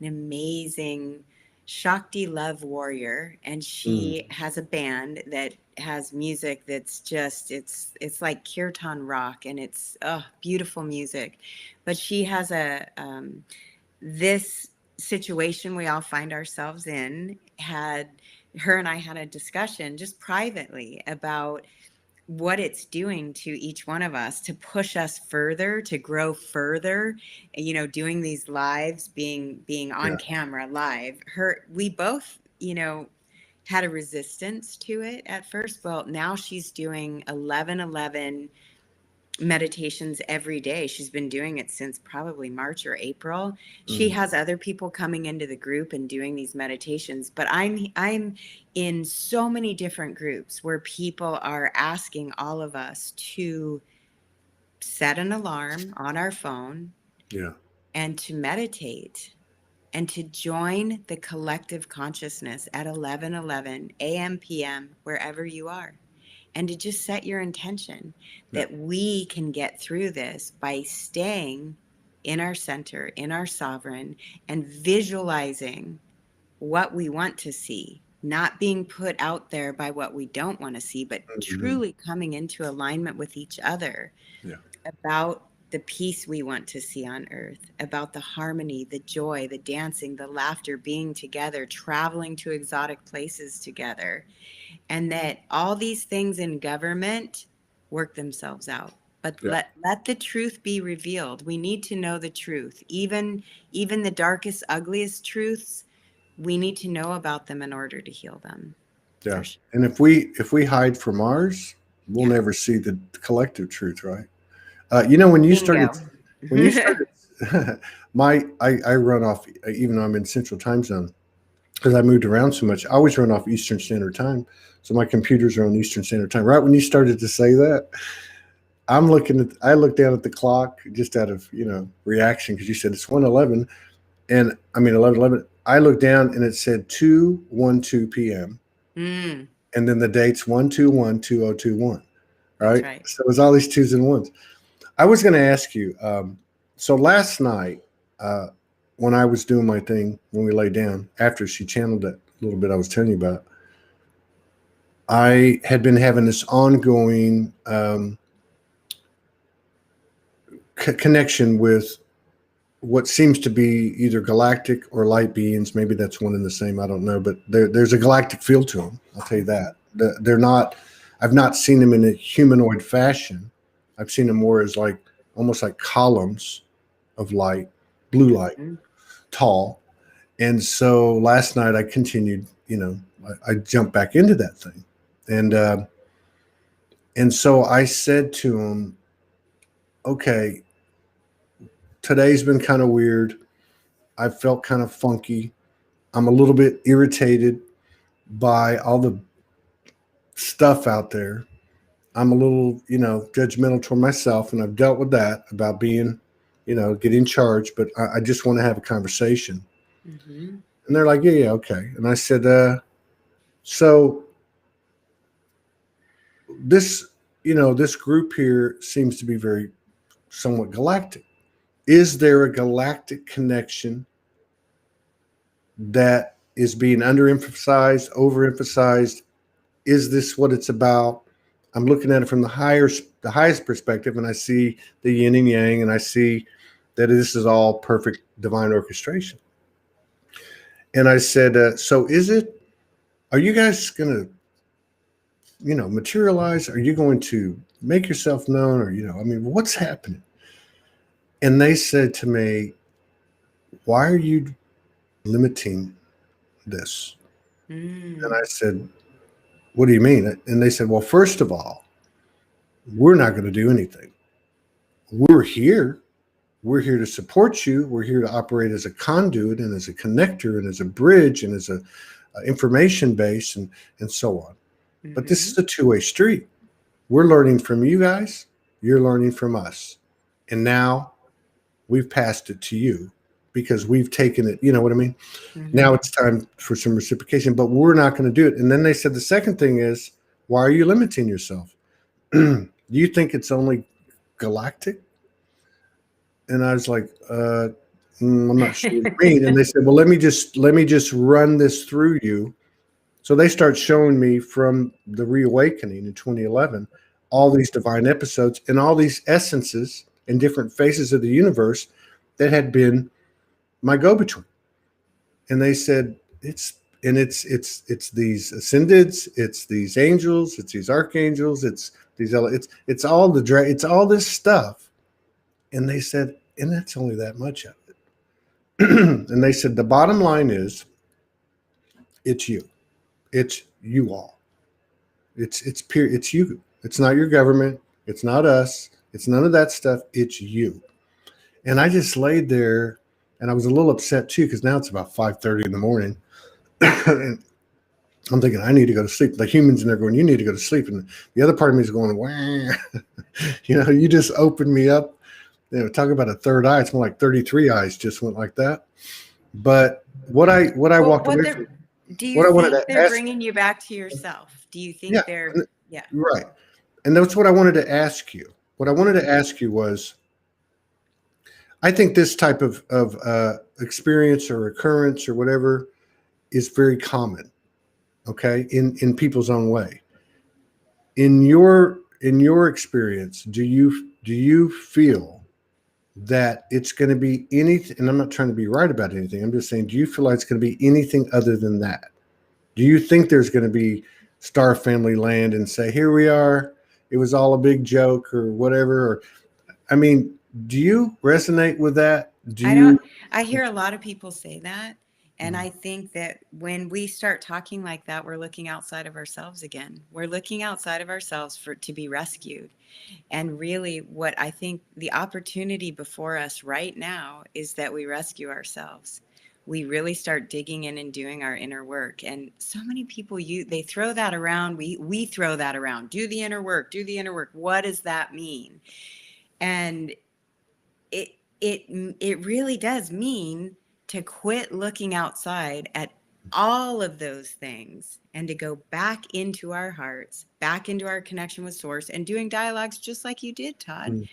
an amazing Shakti love warrior, and Mm. she has a band that has music that's just it's like kirtan rock, and it's beautiful music. But she has this situation we all find ourselves in. Had her and I had a discussion just privately about what it's doing to each one of us to push us further, to grow further, doing these lives, being on Yeah. camera live. We both, had a resistance to it at first. Well, now she's doing 11/11 meditations every day. She's been doing it since probably March or April. She Mm. has other people coming into the group and doing these meditations, but I'm in so many different groups where people are asking all of us to set an alarm on our phone Yeah. and to meditate and to join the collective consciousness at 11:11 a.m. p.m. wherever you are, and to just set your intention Yeah. that we can get through this by staying in our center, in our sovereign, and visualizing what we want to see, not being put out there by what we don't want to see, but Mhm. truly coming into alignment with each other Yeah. about the peace we want to see on earth, about the harmony, the joy, the dancing, the laughter, being together, traveling to exotic places together, and that all these things in government work themselves out. But Yeah. let the truth be revealed. We need to know the truth. Even the darkest, ugliest truths, we need to know about them in order to heal them. Yeah. For sure. And if we hide from ours, we'll Yeah. never see the collective truth, right? When you started, Bingo. when you started, I run off, even though I'm in Central Time Zone, because I moved around so much. I always run off Eastern Standard Time, so my computers are on Eastern Standard Time. Right when you started to say that, I look down at the clock just out of reaction because you said it's 1:11, and I mean 11:11. I looked down and it said 2:12 p.m. Mm, and then the date's 1/21/2021. that's Right, right. so it was all these twos and ones. I was going to ask you. So last night, uh, when I was doing my thing, when we lay down, after she channeled that little bit I was telling you about, I had been having this ongoing connection with what seems to be either galactic or light beings. Maybe that's one and the same. I don't know, but there's a galactic feel to them. I'll tell you that. They're not. I've not seen them in a humanoid fashion. I've seen them more as like almost like columns of light, blue light, Mhm. tall. And so last night I continued. I jumped back into that thing, and so I said to him, "Okay, today's been kind of weird. I felt kind of funky. I'm a little bit irritated by all the stuff out there. I'm a little, judgmental toward myself, and I've dealt with that about being, getting charged. But I just want to have a conversation." Mhm. And they're like, "Yeah, yeah, okay." And I said, "So this, this group here seems to be very somewhat galactic. Is there a galactic connection that is being underemphasized, overemphasized? Is this what it's about?" I'm looking at it from the highest perspective, and I see the yin and yang, and I see that this is all perfect divine orchestration. And I said, "So is it? Are you guys going to, materialize? Are you going to make yourself known? Or, I mean, what's happening?" And they said to me, "Why are you limiting this?" And Mm. I said, "What do you mean?" And they said, "Well, first of all, we're not going to do anything. We're here. We're here to support you. We're here to operate as a conduit and as a connector and as a bridge and as a information base and so on. But this Mhm. is a two-way street. We're learning from you guys. You're learning from us. And now we've passed it to you because we've taken it. You know what I mean? Now Mhm. it's time for some reciprocation, but we're not going to do it." And then they said, the second thing is, "Why are you limiting yourself? Do you think it's only galactic?" And I was like, I'm not sure what you mean." And they said, "Well, let me just run this through you." So they start showing me from the reawakening in 2011, all these divine episodes and all these essences and different faces of the universe that had been my go-between. And they said, it's these ascendeds, it's these angels, it's these archangels, it's all it's all this stuff. And they said, and that's only that much of it. And they said, the bottom line is, it's you. It's you all. It's pure. It's you. It's not your government. It's not us. It's none of that stuff. It's you. And I just laid there, and I was a little upset too, because now it's about 5:30 in the morning. And I'm thinking, I need to go to sleep. The humans in there going, you need to go to sleep. And the other part of me is going, wah. You just opened me up. Talk about a third eye. It's more like 33 eyes just went like that. But what I Well, walked away from, do you what I wanted think to they're ask, bringing you back to yourself? Do you yeah, think they're, yeah. right. And that's what I wanted to ask you. What I wanted to ask you was, I think this type of experience or occurrence or whatever is very common, okay, in people's own way. In your experience, do you feel that it's going to be anything? And I'm not trying to be right about anything. I'm just saying, do you feel like it's going to be anything other than that? Do you think there's going to be Star Family Land and say, here we are, it was all a big joke or whatever? Or, I mean, do you resonate with that? Do I don't, you? I hear a lot of people say that. And Mm, I think that when we start talking like that, we're looking outside of ourselves again. We're looking outside of ourselves to be rescued. And really, what I think the opportunity before us right now is that we rescue ourselves. We really start digging in and doing our inner work. And so many people, they throw that around. We throw that around. Do the inner work. Do the inner work. What does that mean? And it it really does mean to quit looking outside at all of those things and to go back into our hearts, back into our connection with source, and doing dialogues just like you did, Todd. mm,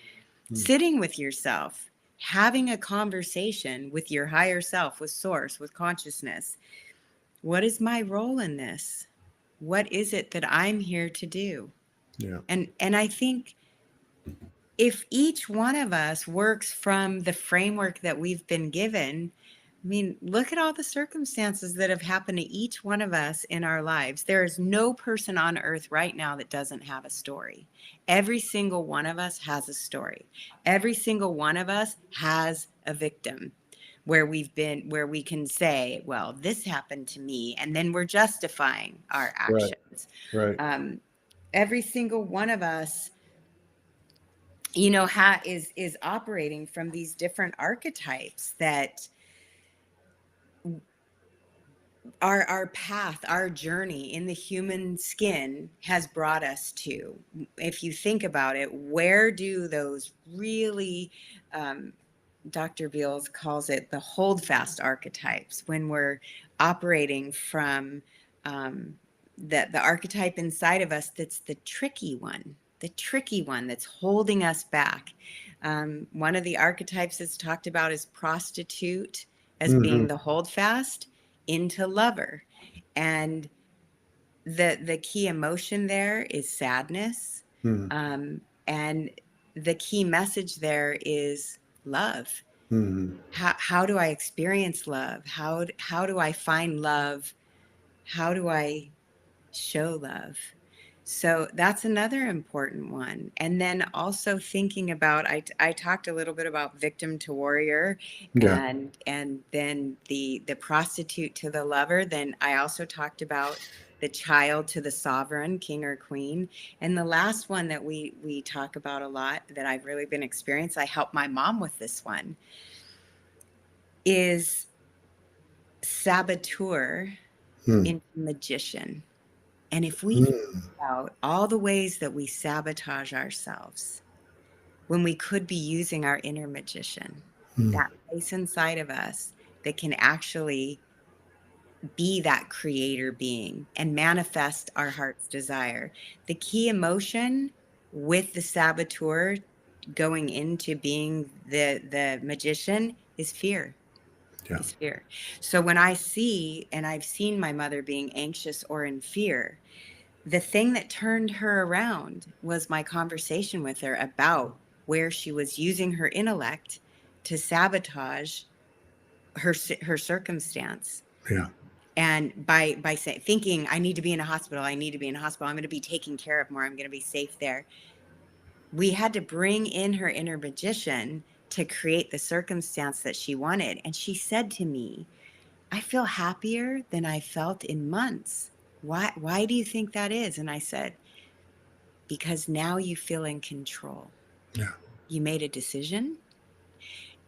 mm. Sitting with yourself, having a conversation with your higher self, with source, with consciousness. What is my role in this? What is it that I'm here to do? Yeah. And I think if each one of us works from the framework that we've been given, I mean, look at all the circumstances that have happened to each one of us in our lives. There is no person on earth right now that doesn't have a story. Every single one of us has a story. Every single one of us has a victim where where we can say, well, this happened to me, and then we're justifying our Right. actions. Right. Um, every single one of us is operating from these different archetypes that our path, our journey in the human skin has brought us to. If you think about it, where do those really, Dr. Beals calls it the holdfast archetypes, when we're operating from the archetype inside of us that's the tricky one that's holding us back. One of the archetypes that's talked about is prostitute as Hmm. being the holdfast into lover. And the key emotion there is sadness. Hmm. And the key message there is love. Hmm. How do I experience love? How do I find love? How do I show love? So that's another important one. And then also thinking about, I talked a little bit about victim to warrior, Yeah. and then the prostitute to the lover. Then I also talked about the child to the sovereign, king or queen. And the last one that we talk about a lot that I've really been experienced, I helped my mom with this one, is saboteur Hmm. into magician. And if we think Hmm. about all the ways that we sabotage ourselves when we could be using our inner magician, Hmm. that place inside of us that can actually be that creator being and manifest our heart's desire. The key emotion with the saboteur going into being the magician is fear. Yeah. Is fear. So when I see, and I've seen my mother being anxious or in fear, the thing that turned her around was my conversation with her about where she was using her intellect to sabotage her circumstance. Yeah. And by saying, thinking, I need to be in a hospital, I need to be in a hospital, I'm going to be taken care of more, I'm going to be safe there. We had to bring in her inner magician to create the circumstance that she wanted. And she said to me, I feel happier than I felt in months. Why do you think that is? And I said, because now you feel in control. Yeah. You made a decision,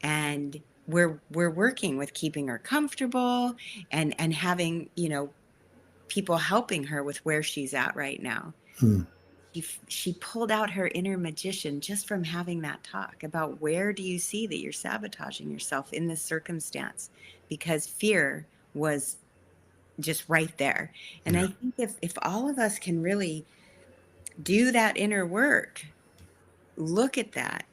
and we're working with keeping her comfortable and having, people helping her with where she's at right now. Hmm. She pulled out her inner magician just from having that talk about, where do you see that you're sabotaging yourself in this circumstance, because fear was just right there. And Yeah. I think if all of us can really do that inner work, look at that,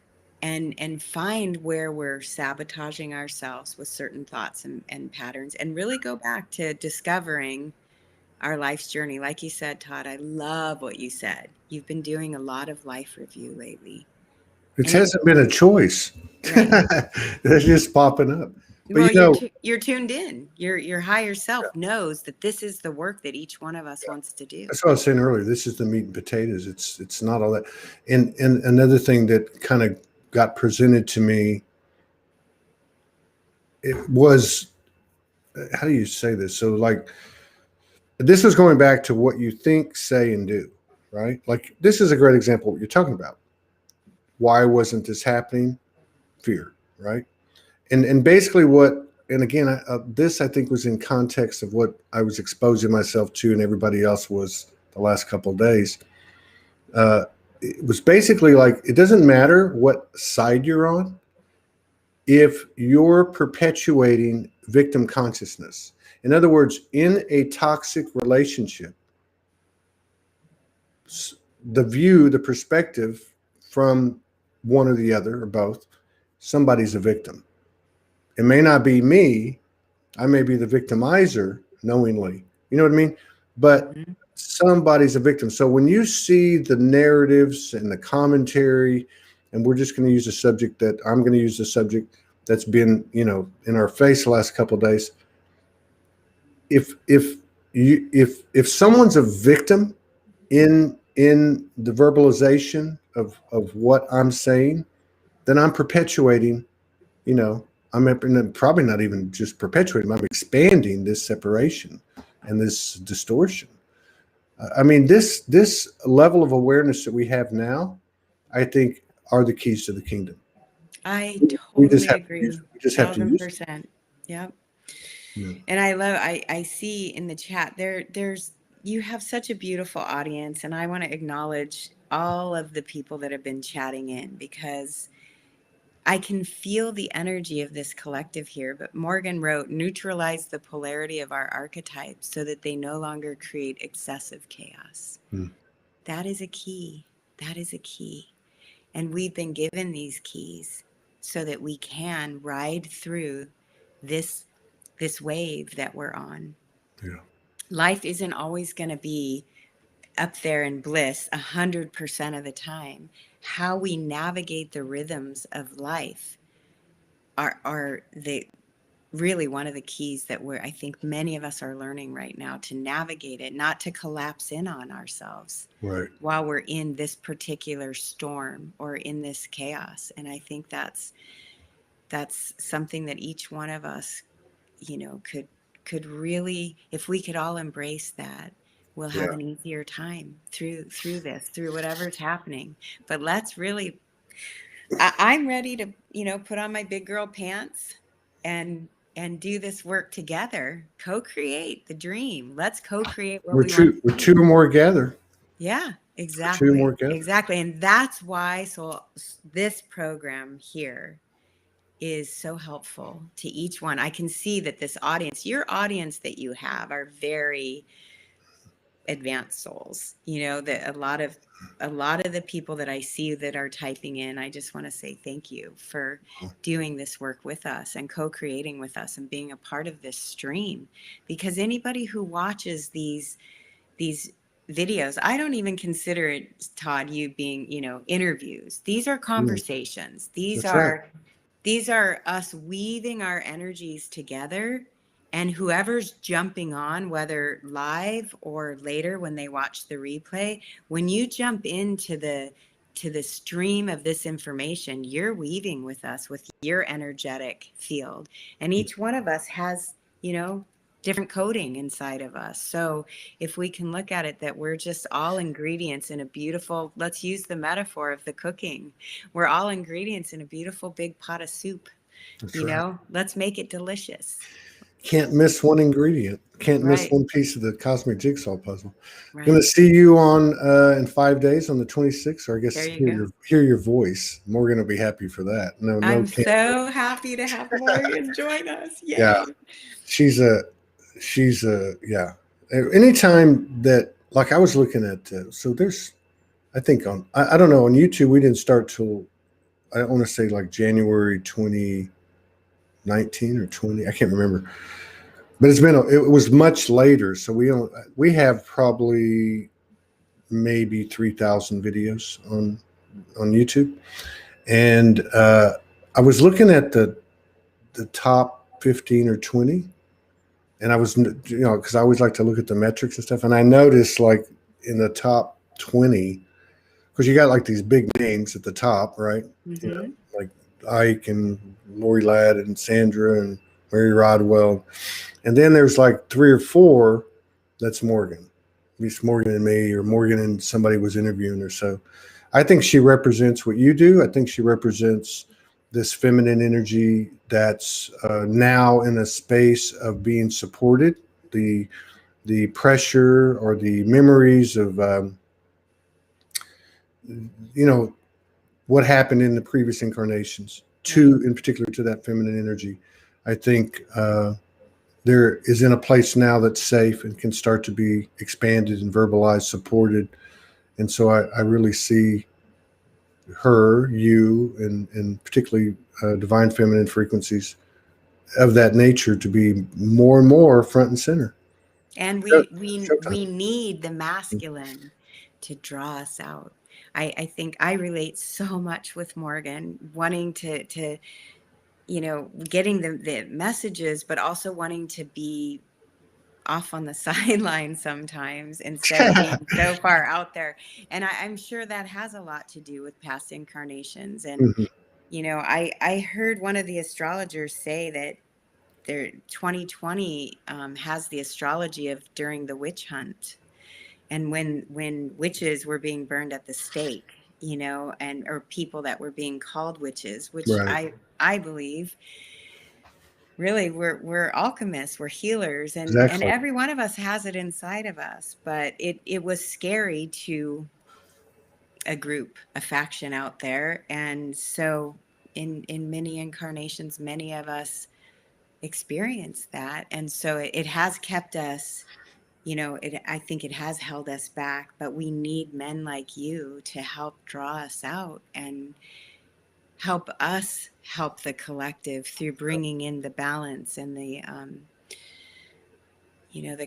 and find where we're sabotaging ourselves with certain thoughts and patterns, and really go back to discovering our life's journey. Like you said, Todd, I love what you said. You've been doing a lot of life review lately. It And hasn't been a choice. right. It's just popping up. But Well, you're tuned in. Your higher self knows that this is the work that each one of us wants to do. that's what I was saying earlier. This is the meat and potatoes. It's not all that. And another thing that kind of got presented to me, it was, how do you say this? So like, this was going back to what you think, say, and do, right? Like, this is a great example of what you're talking about. Why wasn't this happening? Fear, right? And basically what, and again, this I think was in context of what I was exposing myself to, and everybody else was the last couple of days. It was basically like, it doesn't matter what side you're on if you're perpetuating victim consciousness. In other words, in a toxic relationship, the perspective from one or the other or both, somebody's a victim. It may not be me. I may be the victimizer knowingly. You know what I mean? But Mhm. somebody's a victim. So when you see the narratives and the commentary, and we're just going to use a subject that I'm going to use the subject that's been, in our face the last couple of days. If someone's a victim in the verbalization of what I'm saying, then I'm perpetuating, I'm probably not even just perpetuating, I'm expanding this separation and this distortion. I mean, this level of awareness that we have now, I think, are the keys to the kingdom. I We just totally have to use agree. it. We just have to Thousand use it. percent. Yep. Yeah. And I see in the chat there's you have such a beautiful audience, and I want to acknowledge all of the people that have been chatting in, because I can feel the energy of this collective here. But Morgan wrote, neutralize the polarity of our archetypes so that they no longer create excessive chaos. Hmm. That is a key. That is a key. And we've been given these keys so that we can ride through this this wave that we're on. Yeah. Life isn't always going to be up there in bliss 100% of the time. How we navigate the rhythms of life are the really one of the keys that I think many of us are learning right now, to navigate it, not to collapse in on ourselves Right. while we're in this particular storm or in this chaos. And I think that's something that each one of us, could really, if we could all embrace that, we'll have Yeah. an easier time through this, through whatever's happening. But let's really, I'm ready to, put on my big girl pants and do this work together, co-create the dream. Let's co-create what we want We're to two see. more gathered. Yeah, We're two more exactly. gathered. Exactly. And that's why this program here is so helpful to each one. I can see that this audience, your audience that you have, are very advanced souls. That a lot of the people that I see that are typing in, I just want to say thank you for doing this work with us and co-creating with us and being a part of this stream. Because anybody who watches these videos, I don't even consider it, Todd, you being, interviews. These are Mm, conversations. These that's right. are these are us weaving our energies together, and whoever's jumping on, whether live or later when they watch the replay, when you jump into the stream of this information, you're weaving with us with your energetic field. And each one of us has, different coding inside of us. So if we can look at it that we're just all ingredients in a beautiful, let's use the metaphor of the cooking. We're all ingredients in a beautiful big pot of soup. That's You right. know, let's make it delicious. Can't miss one ingredient. Can't miss Right, one piece of the cosmic jigsaw puzzle. Going to right. see you on in 5 days on the 26th, or I There guess you go. hear your voice. Morgan will be happy for that. No I'm can't. so happy to have Morgan join us. Yeah, Yay. she's a yeah. Anytime that, like, I was looking at so there's, I think on I don't know, on YouTube we didn't start till, I want to say like January 2019 or 20, I can't remember, but it was much later. So we have probably maybe 3,000 videos on YouTube, and I was looking at the top 15 or 20, and I was, because I always like to look at the metrics and stuff, and I noticed like in the top 20, because you got like these big names at the top, right? Mm-hmm. Like Ike and Lori Ladd and Sandra and Mary Rodwell, and then there's like three or four that's Morgan, at least Morgan and me, or Morgan and somebody was interviewing her. So I think she represents what you do. I think she represents this feminine energy that's now in a space of being supported. The pressure or the memories of what happened in the previous incarnations, to in particular to that feminine energy. I think there is in a place now that's safe and can start to be expanded and verbalized, supported. And so I really see her, you, and particularly divine feminine frequencies of that nature to be more and more front and center. And Showtime. we need the masculine to draw us out. I think I relate so much with Morgan, wanting to getting the messages, but also wanting to be off on the sideline sometimes instead of being so far out there. And I'm sure that has a lot to do with past incarnations. And Mhm. I heard one of the astrologers say that their 2020 has the astrology of during the witch hunt, and when witches were being burned at the stake, and or people that were being called witches, which Right. I believe really we're alchemists, we're healers, and Exactly. every one of us has it inside of us. But it was scary to a group, a faction out there. And so in many incarnations, many of us experience that. And so it has kept us, I think it has held us back, but we need men like you to help draw us out and help us help the collective through bringing in the balance and the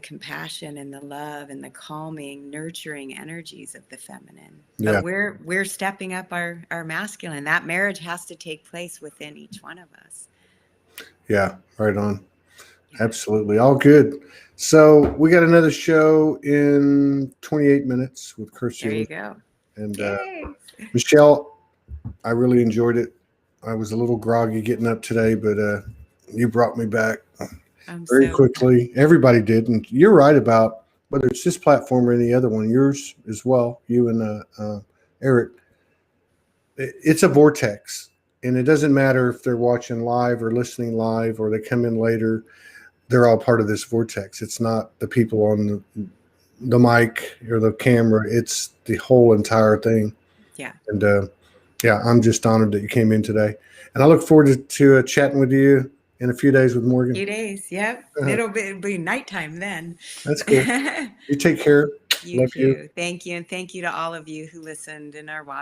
compassion and the love and the calming, nurturing energies of the feminine. Yeah. But we're stepping up our masculine. That marriage has to take place within each one of us. Yeah. Right on. Yeah. Absolutely. All good. So we got another show in 28 minutes with There you Kirsty go. and Yay. Michelle. I really enjoyed it. I was a little groggy getting up today, but you brought me back I'm very so quickly. Everybody did. And you're right about whether it's this platform or any other one, yours as well, you and Eric. It's a vortex. And it doesn't matter if they're watching live or listening live or they come in later, they're all part of this vortex. It's not the people on the mic or the camera, it's the whole entire thing. yeah. And yeah, I'm just honored that you came in today. And I look forward to chatting with you in a few days with Morgan. Few days. Yep. It'll be nighttime then. That's cool. You take care. You Love you. too. Thank you. And thank you to all of you who listened and are watching.